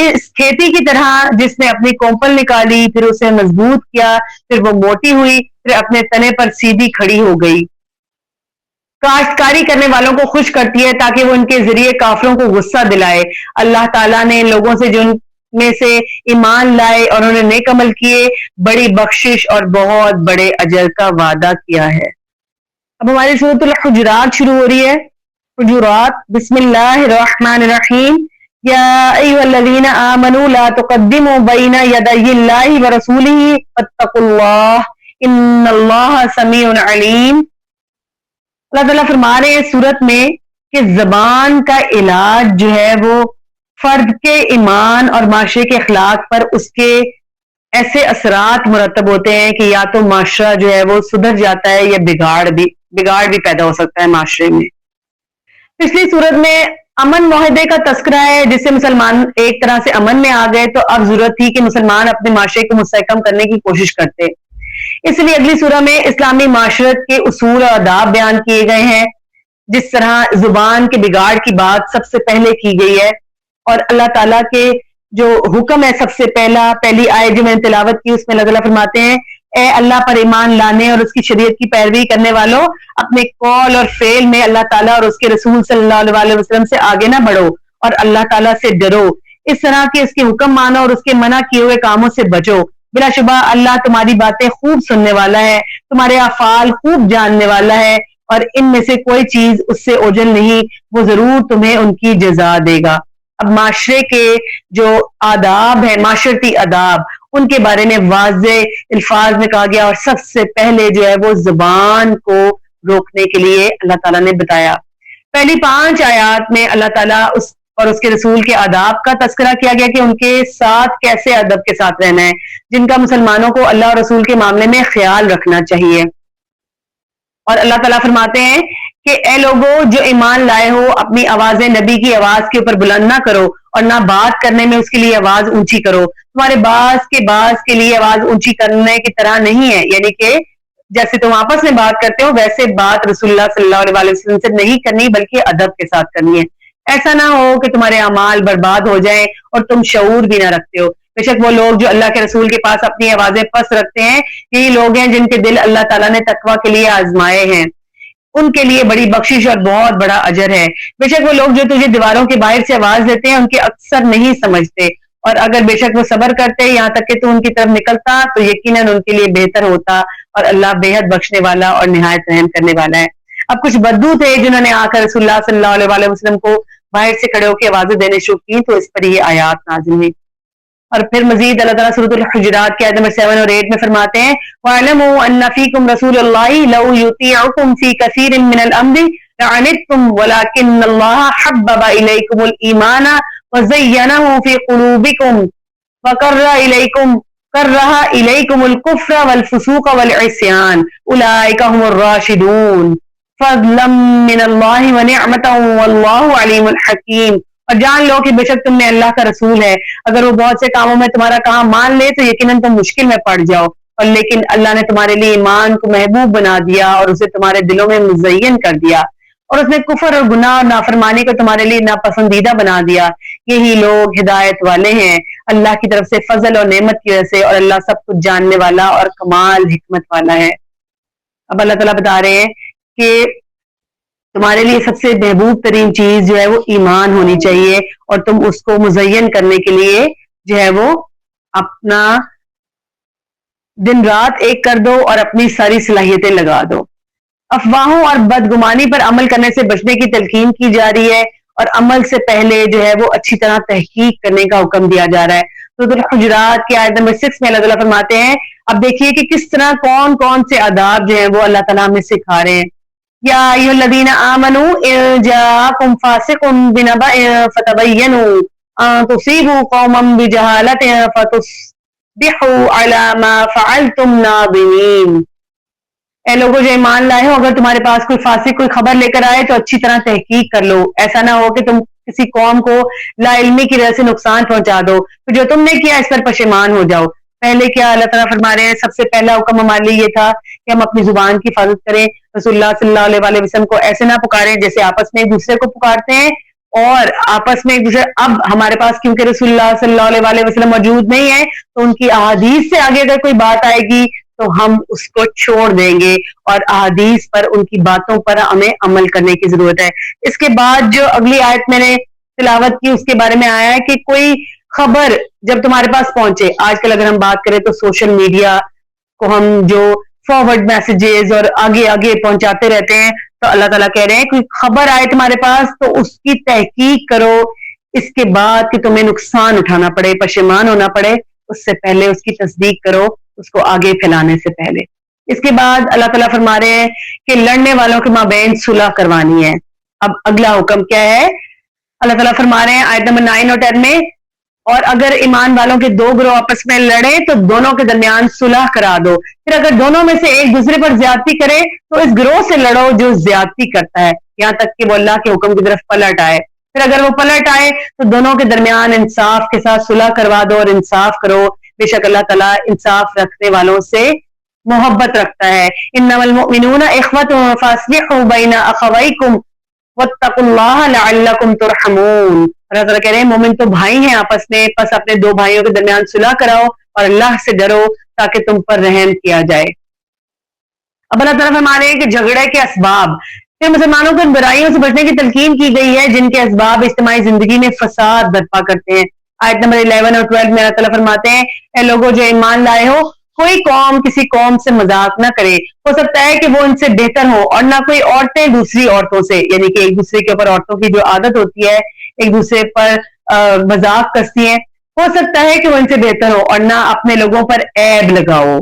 اس کھیتی کی طرح جس نے اپنی کومپل نکالی پھر اسے مضبوط کیا پھر وہ موٹی ہوئی پھر اپنے تنے پر سیدھی کھڑی ہو گئی۔ کاشتکاری کرنے والوں کو خوش کرتی ہے تاکہ وہ ان کے ذریعے کافروں کو غصہ دلائے۔ اللہ تعالیٰ نے ان لوگوں سے جو ان میں سے ایمان لائے اور انہوں نے نیک عمل کیے بڑی بخشش اور بہت بڑے اجر کا وعدہ کیا ہے۔ اب ہماری سورۃ الحجرات شروع ہو رہی ہے۔ حجرات، بسم اللہ الرحمن الرحیم، یا ایھا الذین آمنوا لا تقدموا بین یدی اللہ ورسولہ واتقوا اللہ ان اللہ سمیع علیم۔ اللہ تعالیٰ فرما رہے ہیں سورت میں کہ زبان کا علاج جو ہے وہ فرد کے ایمان اور معاشرے کے اخلاق پر اس کے ایسے اثرات مرتب ہوتے ہیں کہ یا تو معاشرہ جو ہے وہ سدھر جاتا ہے یا بگاڑ بھی پیدا ہو سکتا ہے معاشرے میں۔ پچھلی صورت میں امن معاہدے کا تذکرہ ہے جس سے مسلمان ایک طرح سے امن میں آ گئے، تو اب ضرورت تھی کہ مسلمان اپنے معاشرے کو مستحکم کرنے کی کوشش کرتے۔ اس لیے اگلی سورہ میں اسلامی معاشرت کے اصول اور آداب بیان کیے گئے ہیں، جس طرح زبان کے بگاڑ کی بات سب سے پہلے کی گئی ہے، اور اللہ تعالیٰ کے جو حکم ہے سب سے پہلی آیت جو میں نے تلاوت کی، اس میں اللہ تعالیٰ فرماتے ہیں اے اللہ پر ایمان لانے اور اس کی شریعت کی پیروی کرنے والوں، اپنے قول اور فعل میں اللہ تعالیٰ اور اس کے رسول صلی اللہ علیہ وسلم سے آگے نہ بڑھو اور اللہ تعالیٰ سے ڈرو، اس طرح کے اس کے حکم مانو اور اس کے منع کیے ہوئے کاموں سے بچو۔ بلا شبہ اللہ تمہاری باتیں خوب سننے والا ہے، تمہارے افعال خوب جاننے والا ہے، اور ان میں سے کوئی چیز اس سے اوجھل نہیں، وہ ضرور تمہیں ان کی جزا دے گا۔ اب معاشرے کے جو آداب ہیں، معاشرتی آداب، ان کے بارے میں واضح الفاظ میں کہا گیا، اور سب سے پہلے جو ہے وہ زبان کو روکنے کے لیے اللہ تعالیٰ نے بتایا۔ پہلی 5 آیات میں اللہ تعالیٰ اور اس کے رسول کے آداب کا تذکرہ کیا گیا کہ ان کے ساتھ کیسے ادب کے ساتھ رہنا ہے، جن کا مسلمانوں کو اللہ اور رسول کے معاملے میں خیال رکھنا چاہیے۔ اور اللہ تعالیٰ فرماتے ہیں کہ اے لوگوں جو ایمان لائے ہو، اپنی آوازیں نبی کی آواز کے اوپر بلند نہ کرو اور نہ بات کرنے میں اس کے لیے آواز اونچی کرو، تمہارے باز کے لیے آواز اونچی کرنے کی طرح نہیں ہے، یعنی کہ جیسے تم آپس میں بات کرتے ہو ویسے بات رسول اللہ صلی اللہ علیہ وسلم سے نہیں کرنی، بلکہ ادب کے ساتھ کرنی ہے۔ ایسا نہ ہو کہ تمہارے اعمال برباد ہو جائیں اور تم شعور بھی نہ رکھتے ہو۔ بے شک وہ لوگ جو اللہ کے رسول کے پاس اپنی آوازیں پست رکھتے ہیں، یہی لوگ ہیں جن کے دل اللہ تعالیٰ نے تقویٰ کے لیے آزمائے ہیں، ان کے لیے بڑی بخشش اور بہت بڑا اجر ہے۔ بے شک وہ لوگ جو تجھے دیواروں کے باہر سے آواز دیتے ہیں ان کے اکثر نہیں سمجھتے، اور اگر بے شک وہ صبر کرتے یہاں تک کہ تو ان کی طرف نکلتا تو یقیناً ان کے لیے بہتر ہوتا، اور اللہ بے حد بخشنے والا اور نہایت رحم کرنے والا ہے۔ اب کچھ بدو تھے جنہوں نے آ کر رسول اللہ صلی اللہ علیہ وسلم کو باہر سے کھڑے ہو کے آوازیں دینے شروع کی، تو اس پر یہ آیات نازل ہوئی۔ اور پھر مزید اللہ تعالیٰ سورۃ الحجرات کی آیت نمبر 7 اور 8 میں فرماتے ہیں وَاعْلَمُوا أَنَّ فِيكُمْ رَسُولَ اللَّهِ لَوْ يُطِيعُكُمْ فِي كَثِيرٍ مِّنَ الْأَمْرِ لَعَنِتُّمْ وَلَكِنَّ اللَّهَ حَبَّبَ إِلَيْكُمُ الْإِيمَانَ وَزَيَّنَهُ فِي قُلُوبِكُمْ وَكَرَّهَ إِلَيْكُمُ الْكُفْرَ وَالْفُسُوقَ وَالْعِصْيَانَ أُولَٰئِكَ هُمُ الرَّاشِدُونَ فَضْلًا مِّنَ اللَّهِ وَنِعْمَةً وَاللَّهُ عَلِيمٌ حَكِيمٌ۔ اور جان لو کہ بے شک تم میں اللہ کا رسول ہے، اگر وہ بہت سے کاموں میں تمہارا کام مان لے تو یقیناً تم مشکل میں پڑ جاؤ، اور لیکن اللہ نے تمہارے لیے ایمان کو محبوب بنا دیا اور اسے تمہارے دلوں میں مزین کر دیا، اور اس نے کفر اور گناہ اور نافرمانی کو تمہارے لیے ناپسندیدہ بنا دیا۔ یہی لوگ ہدایت والے ہیں اللہ کی طرف سے فضل اور نعمت کی وجہ سے، اور اللہ سب کچھ جاننے والا اور کمال حکمت والا ہے۔ اب اللہ تعالیٰ بتا رہے ہیں کہ تمہارے لیے سب سے محبوب ترین چیز جو ہے وہ ایمان ہونی چاہیے، اور تم اس کو مزین کرنے کے لیے جو ہے وہ اپنا دن رات ایک کر دو اور اپنی ساری صلاحیتیں لگا دو۔ افواہوں اور بدگمانی پر عمل کرنے سے بچنے کی تلقین کی جا رہی ہے، اور عمل سے پہلے جو ہے وہ اچھی طرح تحقیق کرنے کا حکم دیا جا رہا ہے۔ سورۃ الحجرات کی آیت نمبر 6 میں اللہ تعالیٰ فرماتے ہیں، اب دیکھیے کہ کس طرح کون سے آداب جو ہیں وہ اللہ تعالیٰ ہمیں سکھا رہے ہیں۔ یا ایھا الذین آمنوا ان جاءکم فاسق بنبأ فتبینوا ان تصیبوا قوما بجہالۃ فتصبحوا علی ما فعلتم نادمین۔ اے لوگوں جو ایمان لائے ہو، اگر تمہارے پاس کوئی فاسق کوئی خبر لے کر آئے تو اچھی طرح تحقیق کر لو، ایسا نہ ہو کہ تم کسی قوم کو لا علمی کی وجہ سے نقصان پہنچا دو، تو جو تم نے کیا اس پر پشیمان ہو جاؤ۔ پہلے کیا اللہ تعالیٰ فرما رہے ہیں، سب سے پہلا حکم ہمارے لیے یہ تھا کہ ہم اپنی زبان کی حفاظت کریں، رسول اللہ صلی اللہ علیہ وسلم کو ایسے نہ پکاریں جیسے آپس میں ایک دوسرے کو پکارتے ہیں، اور آپس میں ایک دوسرے اب ہمارے پاس کیونکہ رسول اللہ صلی اللہ علیہ وسلم موجود نہیں ہے تو ان کی احادیث سے آگے اگر کوئی بات آئے گی تو ہم اس کو چھوڑ دیں گے، اور احادیث پر ان کی باتوں پر ہمیں عمل کرنے کی ضرورت ہے۔ اس کے بعد جو اگلی آیت میں نے تلاوت کی اس کے بارے میں آیا ہے کہ کوئی خبر جب تمہارے پاس پہنچے، آج کل اگر ہم بات کریں تو سوشل میڈیا کو ہم جو فارورڈ میسیجز اور آگے پہنچاتے رہتے ہیں، تو اللہ تعالیٰ کہہ رہے ہیں کوئی خبر آئے تمہارے پاس تو اس کی تحقیق کرو، اس کے بعد کہ تمہیں نقصان اٹھانا پڑے، پشیمان ہونا پڑے، اس سے پہلے اس کی تصدیق کرو، اس کو آگے پھیلانے سے پہلے۔ اس کے بعد اللہ تعالیٰ فرما رہے ہیں کہ لڑنے والوں کے مابین صلح کروانی ہے۔ اب اگلا حکم کیا ہے اللہ تعالیٰ فرما رہے ہیں آیت نمبر 9 اور 10 میں، اور اگر ایمان والوں کے دو گروہ آپس میں لڑے تو دونوں کے درمیان صلح کرا دو، پھر اگر دونوں میں سے ایک دوسرے پر زیادتی کرے تو اس گروہ سے لڑو جو زیادتی کرتا ہے، یہاں تک کہ وہ اللہ کے حکم کی طرف پلٹ آئے، پھر اگر وہ پلٹ آئے تو دونوں کے درمیان انصاف کے ساتھ صلح کروا دو اور انصاف کرو، بے شک اللہ تعالیٰ انصاف رکھنے والوں سے محبت رکھتا ہے۔ انما المؤمنون اخوۃ فاصلحوا بین اخویکم واتقوا اللہ لعلکم ترحمون۔ اللہ تعالیٰ کہہ رہے ہیں مومن تو بھائی ہیں آپس میں، پس اپنے دو بھائیوں کے درمیان صلح کراؤ اور اللہ سے ڈرو تاکہ تم پر رحم کیا جائے۔ اب اللہ تعالیٰ فرما رہے ہیں کہ جھگڑے کے اسباب، پھر مسلمانوں کو ان برائیوں سے بچنے کی تلقین کی گئی ہے جن کے اسباب اجتماعی زندگی میں فساد برپا کرتے ہیں۔ آیت نمبر 11 اور 12 میں اللہ تعالیٰ فرماتے ہیں اے لوگوں جو ایمان لائے ہو، کوئی قوم کسی قوم سے مذاق نہ کرے، ہو سکتا ہے کہ وہ ان سے بہتر ہو، اور نہ کوئی عورتیں دوسری عورتوں سے، یعنی کہ ایک دوسرے کے اوپر عورتوں کی جو عادت ہوتی ہے ایک دوسرے پر مذاق کرتی ہیں، ہو سکتا ہے کہ وہ ان سے بہتر ہو، اور نہ اپنے لوگوں پر عیب لگاؤ،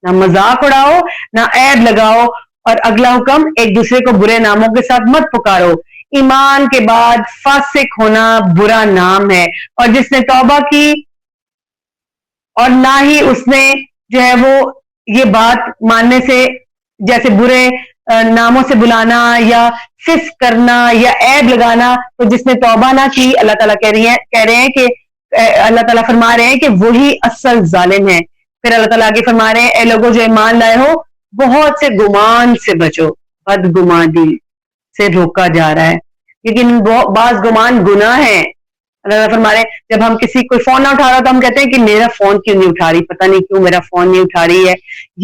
نہ مذاق اڑاؤ نہ عیب لگاؤ، اور اگلا حکم ایک دوسرے کو برے ناموں کے ساتھ مت پکارو، ایمان کے بعد فاسق ہونا برا نام ہے، اور جس نے توبہ کی اور نہ ہی اس نے جو ہے وہ یہ بات ماننے سے، جیسے برے ناموں سے بلانا یا فسق کرنا یا عیب لگانا، تو جس نے توبہ نہ کی، اللہ تعالیٰ کہہ رہے ہیں کہ اللہ تعالیٰ فرما رہے ہیں کہ وہی اصل ظالم ہے۔ پھر اللہ تعالیٰ آگے فرما رہے ہیں اے لوگوں جو ایمان لائے ہو، بہت سے گمان سے بچو، بدگمانی سے روکا جا رہا ہے، لیکن بعض گمان گناہ ہے۔ اللہ تعالیٰ فرما رہے ہیں جب ہم کسی کوئی فون نہ اٹھا رہا تو ہم کہتے ہیں کہ میرا فون کیوں نہیں اٹھا رہی، پتہ نہیں کیوں میرا فون نہیں اٹھا رہی ہے،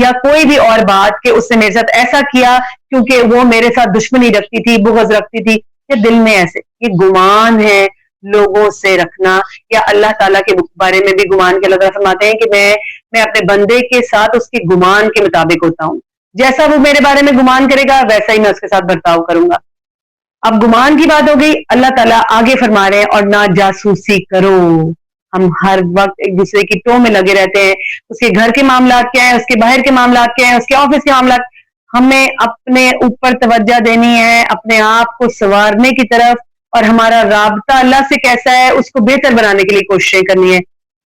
یا کوئی بھی اور بات کہ اس نے میرے ساتھ ایسا کیا کیونکہ وہ میرے ساتھ دشمنی رکھتی تھی، بغض رکھتی تھی، یا دل میں ایسے، یہ گمان ہے لوگوں سے رکھنا، یا اللہ تعالیٰ کے بارے میں بھی گمان کے اللہ تعالیٰ فرماتے ہیں کہ میں اپنے بندے کے ساتھ اس کے گمان کے مطابق ہوتا ہوں، جیسا وہ میرے بارے میں گمان کرے گا ویسا ہی میں اس کے ساتھ برتاؤ کروں گا۔ اب گمان کی بات ہو گئی، اللہ تعالیٰ آگے فرما رہے ہیں اور نہ جاسوسی کرو، ہم ہر وقت ایک دوسرے کی ٹو میں لگے رہتے ہیں، اس کے گھر کے معاملات کیا ہیں، اس کے باہر کے معاملات کیا ہیں، اس کے آفس کے معاملات، ہمیں اپنے اوپر توجہ دینی ہے، اپنے آپ کو سنوارنے کی طرف، اور ہمارا رابطہ اللہ سے کیسا ہے اس کو بہتر بنانے کے لیے کوششیں کرنی ہے۔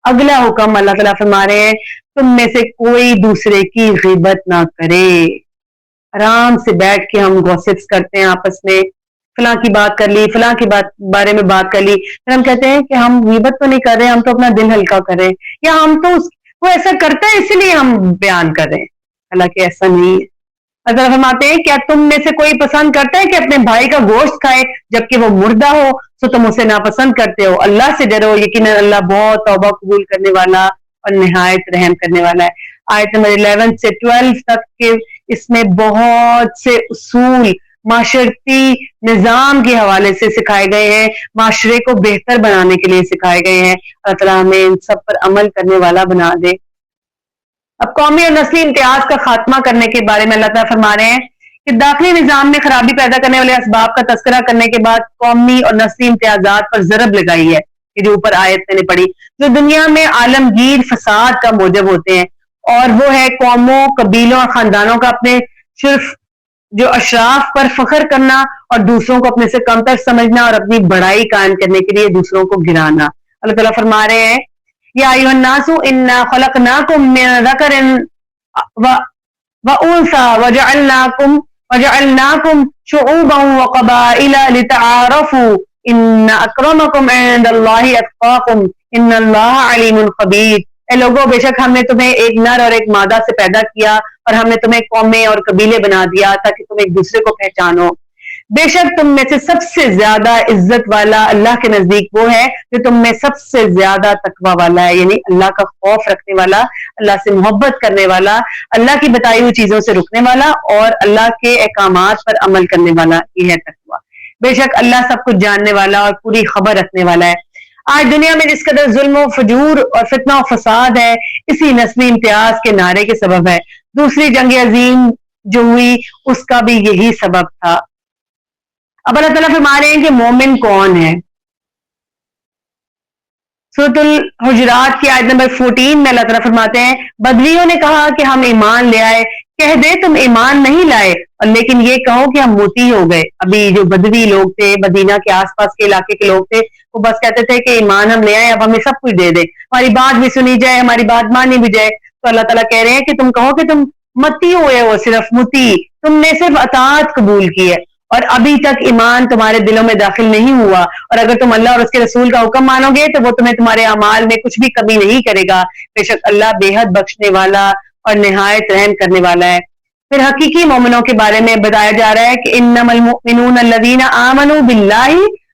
اگلا حکم اللہ تعالیٰ فرما رہے ہیں تم میں سے کوئی دوسرے کی غیبت نہ کرے۔ آرام سے بیٹھ کے ہم گوسپس کرتے ہیں آپس میں، فلاں کی بات کر لی، فلاں کی بارے میں بات کر لی، پھر ہم کہتے ہیں کہ ہم غیبت تو نہیں کر رہے، ہم تو اپنا دل ہلکا کر رہے ہیں، یا ہم تو وہ ایسا کرتا ہے اسی لیے ہم بیان کر رہے ہیں، حالانکہ ایسا نہیں ہے۔ اللہ فرماتے ہیں کیا تم میں سے کوئی پسند کرتا ہے کہ اپنے بھائی کا گوشت کھائے جبکہ وہ مردہ ہو، تو تم اسے ناپسند کرتے ہو، اللہ سے ڈرو، یقیناً اللہ بہت توبہ قبول کرنے والا اور نہایت رحم کرنے والا ہے۔ آیت نمبر 11 سے 12 تک کے اس میں بہت سے اصول معاشرتی نظام کے حوالے سے سکھائے گئے ہیں، معاشرے کو بہتر بنانے کے لیے سکھائے گئے ہیں۔ اللہ تعالیٰ ہمیں ان سب پر عمل کرنے والا بنا دے۔ اب قومی اور نسلی امتیاز کا خاتمہ کرنے کے بارے میں اللہ تعالیٰ فرما رہے ہیں کہ داخلی نظام میں خرابی پیدا کرنے والے اسباب کا تذکرہ کرنے کے بعد قومی اور نسلی امتیازات پر ضرب لگائی ہے، یہ جو اوپر آیت میں نے پڑھی، جو دنیا میں عالمگیر فساد کا موجب ہوتے ہیں، اور وہ ہے قوموں، قبیلوں اور خاندانوں کا اپنے صرف جو اشراف پر فخر کرنا اور دوسروں کو اپنے سے کمتر سمجھنا اور اپنی بڑائی قائم کرنے کے لیے دوسروں کو گرانا۔ اللہ تعالیٰ فرما رہے ہیں یا ایھا الناس انا خلقناکم من ذکر وانثی وجعلناکم شعوبا وقبائل لتعارفوا ان اکرمکم عند اللہ اتقاکم ان اللہ علیم خبیر۔ اے لوگوں بے شک ہم نے تمہیں ایک نر اور ایک مادہ سے پیدا کیا اور ہم نے تمہیں قومیں اور قبیلے بنا دیا تاکہ تم ایک دوسرے کو پہچانو۔ بے شک تم میں سے سب سے زیادہ عزت والا اللہ کے نزدیک وہ ہے جو تم میں سب سے زیادہ تقوی والا ہے، یعنی اللہ کا خوف رکھنے والا، اللہ سے محبت کرنے والا، اللہ کی بتائی ہوئی چیزوں سے رکنے والا اور اللہ کے احکامات پر عمل کرنے والا، یہ ہے تقوی۔ بے شک اللہ سب کچھ جاننے والا اور پوری خبر رکھنے والا ہے۔ آج دنیا میں جس قدر ظلم و فجور اور فتنہ و فساد ہے اسی نسلی امتیاز کے نعرے کے سبب ہے۔ دوسری جنگ عظیم جو ہوئی اس کا بھی یہی سبب تھا۔ اب اللہ تعالیٰ فرما رہے ہیں کہ مومن کون ہے۔ سورۃ الحجرات کی آیت نمبر 14 میں اللہ تعالیٰ فرماتے ہیں بدویوں نے کہا کہ ہم ایمان لے آئے، کہہ دے تم ایمان نہیں لائے اور لیکن یہ کہو کہ ہم موتی ہو گئے. ابھی جو بدوی لوگ تھے، مدینہ کے آس پاس کے علاقے کے لوگ تھے، وہ بس کہتے تھے کہ ایمان ہم لے آئے، اب ہمیں سب کچھ دے دے، ہماری بات بھی سنی جائے، ہماری بات مانی بھی جائے. تو اللہ تعالیٰ کہہ رہے ہیں کہ تم کہو کہ تم متی ہوئے ہو، صرف متی، تم نے صرف اطاعت قبول کی ہے اور ابھی تک ایمان تمہارے دلوں میں داخل نہیں ہوا. اور اگر تم اللہ اور اس کے رسول کا حکم مانو گے تو وہ تمہیں تمہارے اعمال میں کچھ بھی کمی نہیں کرے گا. بے شک اللہ بے حد بخشنے والا اور نہایت رحم کرنے والا ہے. پھر حقیقی مومنوں کے بارے میں بتایا جا رہا ہے کہ انما المؤمنون الذین آمنوا باللہ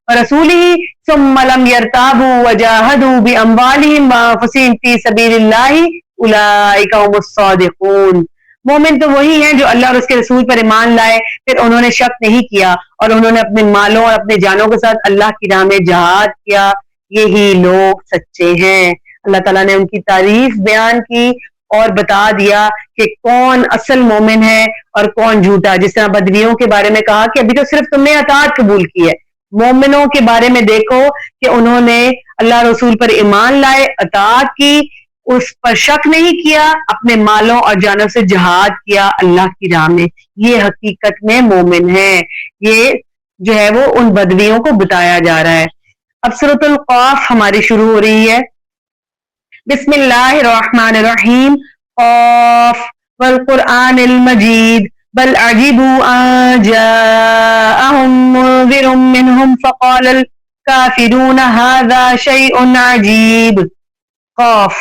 ورسولہ ثم لم يرتابوا وجاہدوا باموالہم وانفسہم فی سبیل اللہ اولئک هم الصادقون. مومن تو وہی ہیں جو اللہ اور اس کے رسول پر ایمان لائے، پھر انہوں نے شک نہیں کیا اور انہوں نے اپنے مالوں اور اپنے جانوں کے ساتھ اللہ کی راہ میں جہاد کیا، یہی لوگ سچے ہیں. اللہ تعالیٰ نے ان کی تعریف بیان کی اور بتا دیا کہ کون اصل مومن ہے اور کون جھوٹا. جس طرح بدویوں کے بارے میں کہا کہ ابھی تو صرف تم نے اطاعت قبول کی ہے، مومنوں کے بارے میں دیکھو کہ انہوں نے اللہ رسول پر ایمان لائے، اطاعت کی، اس پر شک نہیں کیا، اپنے مالوں اور جانوں سے جہاد کیا اللہ کی راہ میں، یہ حقیقت میں مومن ہے. یہ جو ہے وہ ان بدویوں کو بتایا جا رہا ہے. اب سورۃ القاف ہماری شروع ہو رہی ہے. بسم اللہ الرحمن الرحیم. قاف والقرآن المجید بل عجبوا ان جاءهم منذر منهم فقال الكافرون هذا شيء عجیب. قاف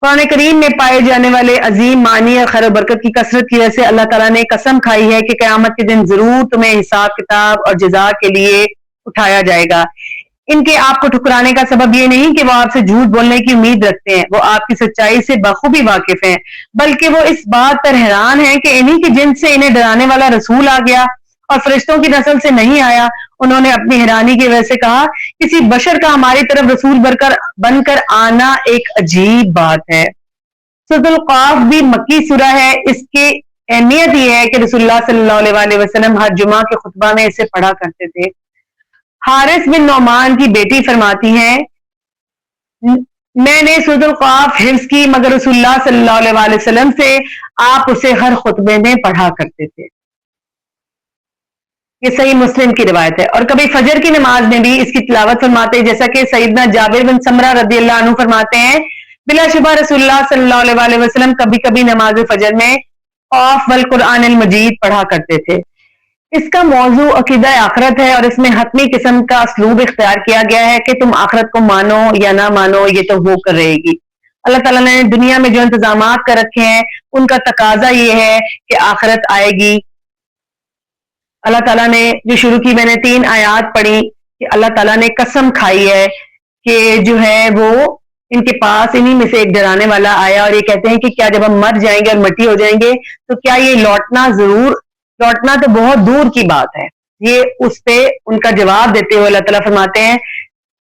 قرآن کریم میں پائے جانے والے عظیم معنی اور خیر و برکت کی کثرت کی وجہ سے اللہ تعالیٰ نے قسم کھائی ہے کہ قیامت کے دن ضرور تمہیں حساب کتاب اور جزا کے لیے اٹھایا جائے گا. ان کے آپ کو ٹھکرانے کا سبب یہ نہیں کہ وہ آپ سے جھوٹ بولنے کی امید رکھتے ہیں، وہ آپ کی سچائی سے بخوبی واقف ہیں، بلکہ وہ اس بات پر حیران ہیں کہ انہی کی جنس سے انہیں ڈرانے والا رسول آ گیا اور فرشتوں کی نسل سے نہیں آیا. انہوں نے اپنی حیرانی کی وجہ سے کہا کسی بشر کا ہماری طرف رسول بن کر آنا ایک عجیب بات ہے. سورۃ القاف بھی مکی سورہ ہے. اس کی اہمیت یہ ہے کہ رسول اللہ صلی اللہ علیہ وسلم ہر جمعہ کے خطبہ میں اسے پڑھا کرتے تھے. حارث بن نعمان کی بیٹی فرماتی ہیں میں نے سورۃ القاف حفظ کی مگر رسول اللہ صلی اللہ علیہ وسلم سے آپ اسے ہر خطبے میں پڑھا کرتے تھے. یہ صحیح مسلم کی روایت ہے. اور کبھی فجر کی نماز میں بھی اس کی تلاوت فرماتے، جیسا کہ سیدنا جابر بن سمرہ رضی اللہ عنہ فرماتے ہیں بلا شبہ رسول اللہ صلی اللہ علیہ وسلم کبھی کبھی نماز فجر میں قاف والقرآن المجید پڑھا کرتے تھے. اس کا موضوع عقیدہ آخرت ہے اور اس میں حتمی قسم کا اسلوب اختیار کیا گیا ہے کہ تم آخرت کو مانو یا نہ مانو، یہ تو ہو کر رہے گی. اللہ تعالیٰ نے دنیا میں جو انتظامات کر رکھے ہیں ان کا تقاضا یہ ہے کہ آخرت آئے گی. اللہ تعالیٰ نے جو شروع کی میں نے 3 آیات پڑھی کہ اللہ تعالیٰ نے قسم کھائی ہے کہ جو ہے وہ ان کے پاس انہی میں سے ایک ڈرانے والا آیا اور یہ کہتے ہیں کہ کیا جب ہم مر جائیں گے اور مٹی ہو جائیں گے تو کیا یہ لوٹنا تو بہت دور کی بات ہے. یہ اس پہ ان کا جواب دیتے ہوئے اللہ تعالیٰ فرماتے ہیں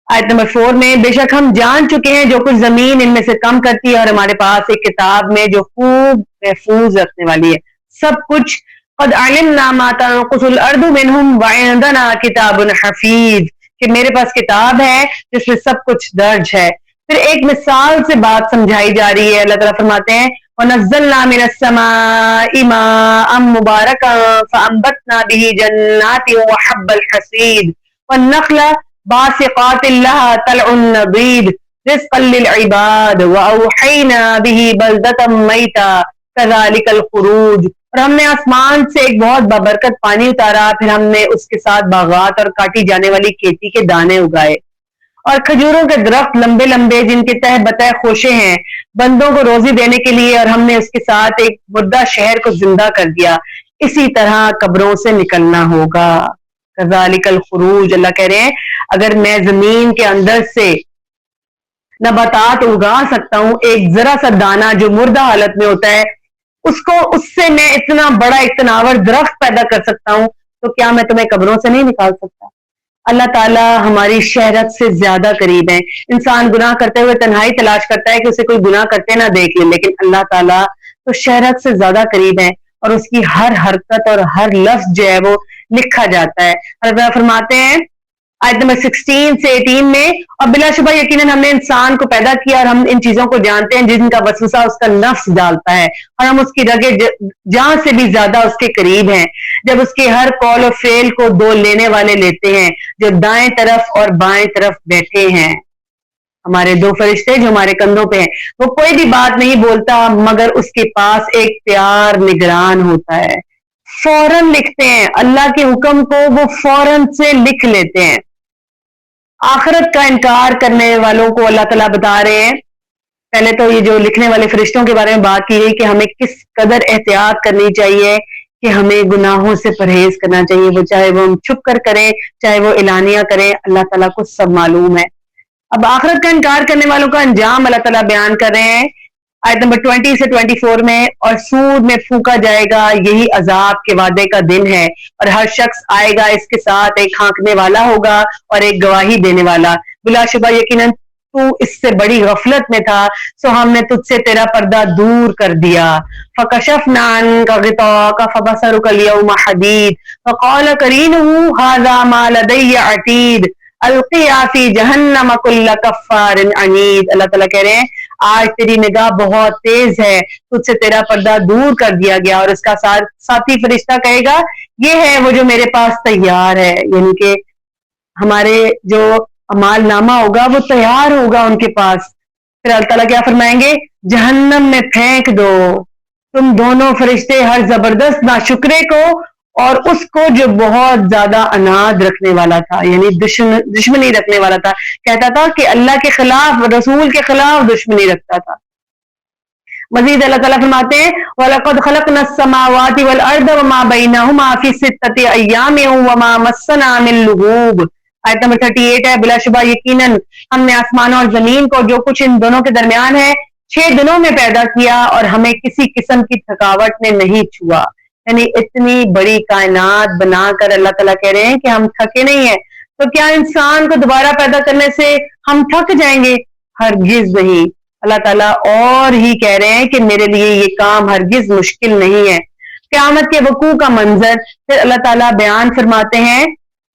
آیت نمبر 4 میں بے شک ہم جان چکے ہیں جو کچھ زمین ان میں سے کم کرتی ہے اور ہمارے پاس ایک کتاب میں جو خوب محفوظ رکھنے والی ہے سب کچھ. قد علمنا ما تنقص الارض منهم وعندنا کتاب حفیظ کہ میرے پاس کتاب ہے جس میں سب کچھ درج ہے. پھر ایک مثال سے بات سمجھائی جا رہی ہے. اللہ تعالیٰ فرماتے ہیں وَنَزَّلْنَا مِنَ السَّمَاءِ مَاءً مُبَارَكًا فَأَنبَتْنَا بِهِ جَنَّاتٍ وَحَبَّ الْحَصِيدِ وَالنَّخْلَ بَاسِقَاتٍ لَهَا طَلْعٌ نَضِيدٌ رِزْقًا لِلْعِبَادِ وَأَوْحَيْنَا بِهِ بَلْدَةً مَيْتًا كَذَلِكَ الْخُرُوجُ. اور ہم نے آسمان سے ایک بہت بابرکت پانی اتارا، پھر ہم نے اس کے ساتھ باغات اور کاٹی جانے والی کھیتی کے دانے اگائے اور کھجوروں کے درخت لمبے لمبے جن کے تہ بتہ خوشے ہیں بندوں کو روزی دینے کے لیے، اور ہم نے اس کے ساتھ ایک مردہ شہر کو زندہ کر دیا. اسی طرح قبروں سے نکلنا ہوگا. کذالک الخروج. اللہ کہہ رہے ہیں اگر میں زمین کے اندر سے نباتات اگا سکتا ہوں، ایک ذرا سا دانہ جو مردہ حالت میں ہوتا ہے اس سے میں اتنا بڑا ایک تناور درخت پیدا کر سکتا ہوں، تو کیا میں تمہیں قبروں سے نہیں نکال سکتا؟ اللہ تعالیٰ ہماری شہرت سے زیادہ قریب ہے. انسان گناہ کرتے ہوئے تنہائی تلاش کرتا ہے کہ اسے کوئی گناہ کرتے نہ دیکھ لے، لیکن اللہ تعالیٰ تو شہرت سے زیادہ قریب ہے اور اس کی ہر حرکت اور ہر لفظ جو ہے وہ لکھا جاتا ہے. اللہ فرماتے ہیں آیت نمبر 16 سے 18 میں. اور بلا شبہ یقیناً ہم نے انسان کو پیدا کیا اور ہم ان چیزوں کو جانتے ہیں جن کا وسوسہ اس کا نفس ڈالتا ہے اور ہم اس کی رگے جان سے بھی زیادہ اس کے قریب ہیں. جب اس کے ہر قول و فعل کو دو لینے والے لیتے ہیں جو دائیں طرف اور بائیں طرف بیٹھے ہیں. ہمارے دو فرشتے جو ہمارے کندھوں پہ ہیں وہ کوئی بھی بات نہیں بولتا مگر اس کے پاس ایک پیار نگران ہوتا ہے. فوراً لکھتے ہیں اللہ کے حکم کو، وہ فوراً سے لکھ لیتے ہیں. آخرت کا انکار کرنے والوں کو اللہ تعالیٰ بتا رہے ہیں. پہلے تو یہ جو لکھنے والے فرشتوں کے بارے میں بات کی گئی کہ ہمیں کس قدر احتیاط کرنی چاہیے، کہ ہمیں گناہوں سے پرہیز کرنا چاہیے، وہ چاہے وہ ہم چھپ کر کریں چاہے وہ اعلانیہ کریں، اللہ تعالیٰ کو سب معلوم ہے. اب آخرت کا انکار کرنے والوں کا انجام اللہ تعالیٰ بیان کر رہے ہیں آیت نمبر 20 سے 24 میں. اور سور میں پھونکا جائے گا، یہی عذاب کے وعدے کا دن ہے، اور ہر شخص آئے گا اس کے ساتھ ایک ہانکنے والا ہوگا اور ایک گواہی دینے والا. بلا شبہ یقیناً تو اس سے بڑی غفلت میں تھا، سو ہم نے تجھ سے تیرا پردہ دور کر دیا. فَكَشَفْنَا عَنْكَ غِطَاءَكَ فَبَصَرُكَ الْيَوْمَ حَدِيدٌ فَقَالَ قَرِينُهُ هَذَا مَا لَدَيَّ عَتِيدٌ القِيَا فِي جَهَنَّمَ كُلَّ كَفَّارٍ عَنِيدٍ. اللہ تعالیٰ کہہ رہے ہیں آج تیری نگاہ بہت تیز ہے، تجھ سے تیرا پردہ دور کر دیا گیا. اور اس کا ساتھی فرشتہ کہے گا یہ ہے وہ جو میرے پاس تیار ہے، یعنی کہ ہمارے جو اعمال نامہ ہوگا وہ تیار ہوگا ان کے پاس. پھر اللہ تعالیٰ کیا فرمائیں گے، جہنم میں پھینک دو تم دونوں فرشتے ہر زبردست ناشکرے کو اور اس کو جو بہت زیادہ اناد رکھنے والا تھا، یعنی دشمنی رکھنے والا تھا. کہتا تھا کہ اللہ کے خلاف، رسول کے خلاف دشمنی رکھتا تھا. مزید اللہ تعالیٰ فرماتے ہیں وَلَقَدْ خَلَقْنَا السَّمَاوَاتِ وَالْأَرْضَ وَمَا بَيْنَهُمَا فِي سِتَّةِ أَيَّامٍ وَمَا مَسَّنَا مِن لُغُوبٍ. آیت نمبر 38 ہے. بلا شبہ یقیناً ہم نے آسمانوں اور زمین کو جو کچھ ان دونوں کے درمیان ہے 6 دنوں میں پیدا کیا اور ہمیں کسی قسم کی تھکاوٹ نے نہیں چھوا. یعنی اتنی بڑی کائنات بنا کر اللہ تعالیٰ کہہ رہے ہیں کہ ہم تھکے نہیں ہیں. تو کیا انسان کو دوبارہ پیدا کرنے سے ہم تھک جائیں گے؟ ہرگز نہیں. اللہ تعالیٰ اور ہی کہہ رہے ہیں کہ میرے لیے یہ کام ہرگز مشکل نہیں ہے. قیامت کے وقوع کا منظر پھر اللہ تعالیٰ بیان فرماتے ہیں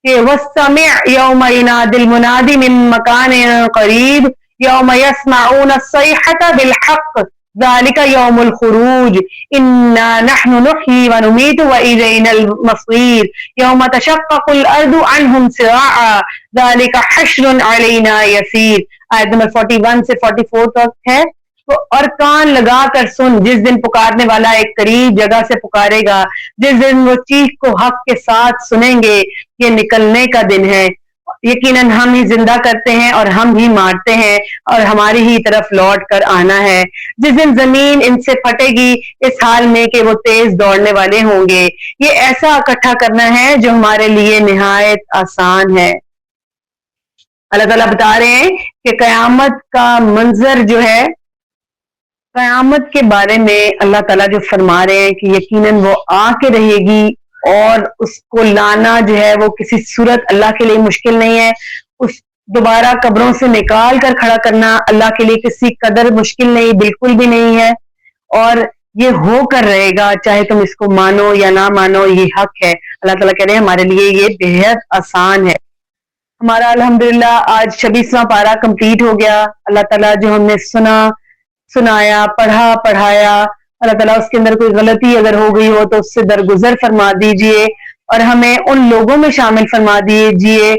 کہ وَاسْتَمِعْ يَوْمَ يُنَادِ الْمُنَادِ مِن مَّكَانٍ قَرِيبٍ يَوْمَ يَسْمَعُونَ الصَّيْحَةَ بِالْحَقِّ ذَلِكَ يَوْمُ الْخُرُوجِ إِنَّا نَحْنُ نُحْيِي وَنُمِيتُ وَإِلَيْنَا الْمَصِيرُ يَوْمَ تَشَقَّقُ الْأَرْضُ عَنْهُمْ سِرَاعًا ذَلِكَ حَشْرٌ عَلَيْنَا يَسِيرٌ. آیت نمبر 41 سے 44 تک ہے. اور کان لگا کر سن، جس دن پکارنے والا ایک قریب جگہ سے پکارے گا، جس دن وہ چیخ کو حق کے ساتھ سنیں گے. یہ نکلنے کا دن ہے، یقیناً ہم ہی زندہ کرتے ہیں اور ہم ہی مارتے ہیں اور ہماری ہی طرف لوٹ کر آنا ہے. جس دن زمین ان سے پھٹے گی اس حال میں کہ وہ تیز دوڑنے والے ہوں گے. یہ ایسا اکٹھا کرنا ہے جو ہمارے لیے نہایت آسان ہے. اللہ تعالیٰ بتا رہے ہیں کہ قیامت کا منظر جو ہے، قیامت کے بارے میں اللہ تعالیٰ جو فرما رہے ہیں کہ یقیناً وہ آ کے رہے گی اور اس کو لانا جو ہے وہ کسی صورت اللہ کے لیے مشکل نہیں ہے. اس دوبارہ قبروں سے نکال کر کھڑا کرنا اللہ کے لیے کسی قدر مشکل نہیں، بالکل بھی نہیں ہے. اور یہ ہو کر رہے گا چاہے تم اس کو مانو یا نہ مانو، یہ حق ہے. اللہ تعالیٰ کہہ رہے ہیں ہمارے لیے یہ بےحد آسان ہے. ہمارا الحمدللہ آج 26واں پارہ کمپلیٹ ہو گیا. اللہ تعالیٰ جو ہم نے سنایا، پڑھایا، اللہ تعالیٰ اس کے اندر کوئی غلطی اگر ہو گئی ہو تو اس سے درگزر فرما دیجئے اور ہمیں ان لوگوں میں شامل فرما دیجئے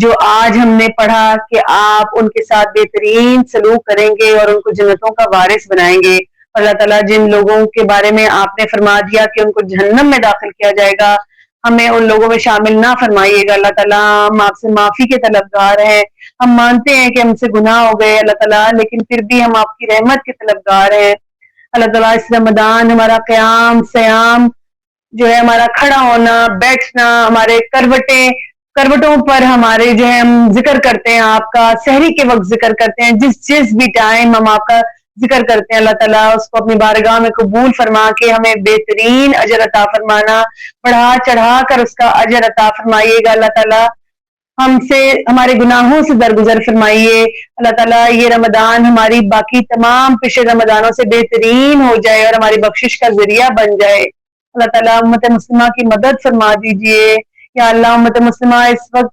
جو آج ہم نے پڑھا کہ آپ ان کے ساتھ بہترین سلوک کریں گے اور ان کو جنتوں کا وارث بنائیں گے. اللہ تعالیٰ جن لوگوں کے بارے میں آپ نے فرما دیا کہ ان کو جہنم میں داخل کیا جائے گا، ہمیں ان لوگوں میں شامل نہ فرمائیے گا. اللہ تعالیٰ ہم آپ سے معافی کے طلبگار ہیں. ہم مانتے ہیں کہ ہم سے گناہ ہو گئے اللہ تعالیٰ، لیکن پھر بھی ہم آپ کی رحمت کے طلبگار ہیں. اللہ تعالیٰ اس رمضان ہمارا قیام سیام جو ہے، ہمارا کھڑا ہونا، بیٹھنا، ہمارے کروٹوں پر ہمارے جو ہے ہم ذکر کرتے ہیں آپ کا، سحری کے وقت ذکر کرتے ہیں، جس بھی ٹائم ہم آپ کا ذکر کرتے ہیں، اللہ تعالیٰ اس کو اپنی بارگاہ میں قبول فرما کے ہمیں بہترین اجر عطا فرمانا، بڑھا چڑھا کر اس کا اجر عطا فرمائیے گا. اللہ تعالیٰ ہم سے ہمارے گناہوں سے درگزر فرمائیے. اللہ تعالیٰ یہ رمضان ہماری باقی تمام پچھلے رمضانوں سے بہترین ہو جائے اور ہماری بخشش کا ذریعہ بن جائے. اللہ تعالیٰ امت مسلمہ کی مدد فرما دیجئے. یا اللہ امت مسلمہ اس وقت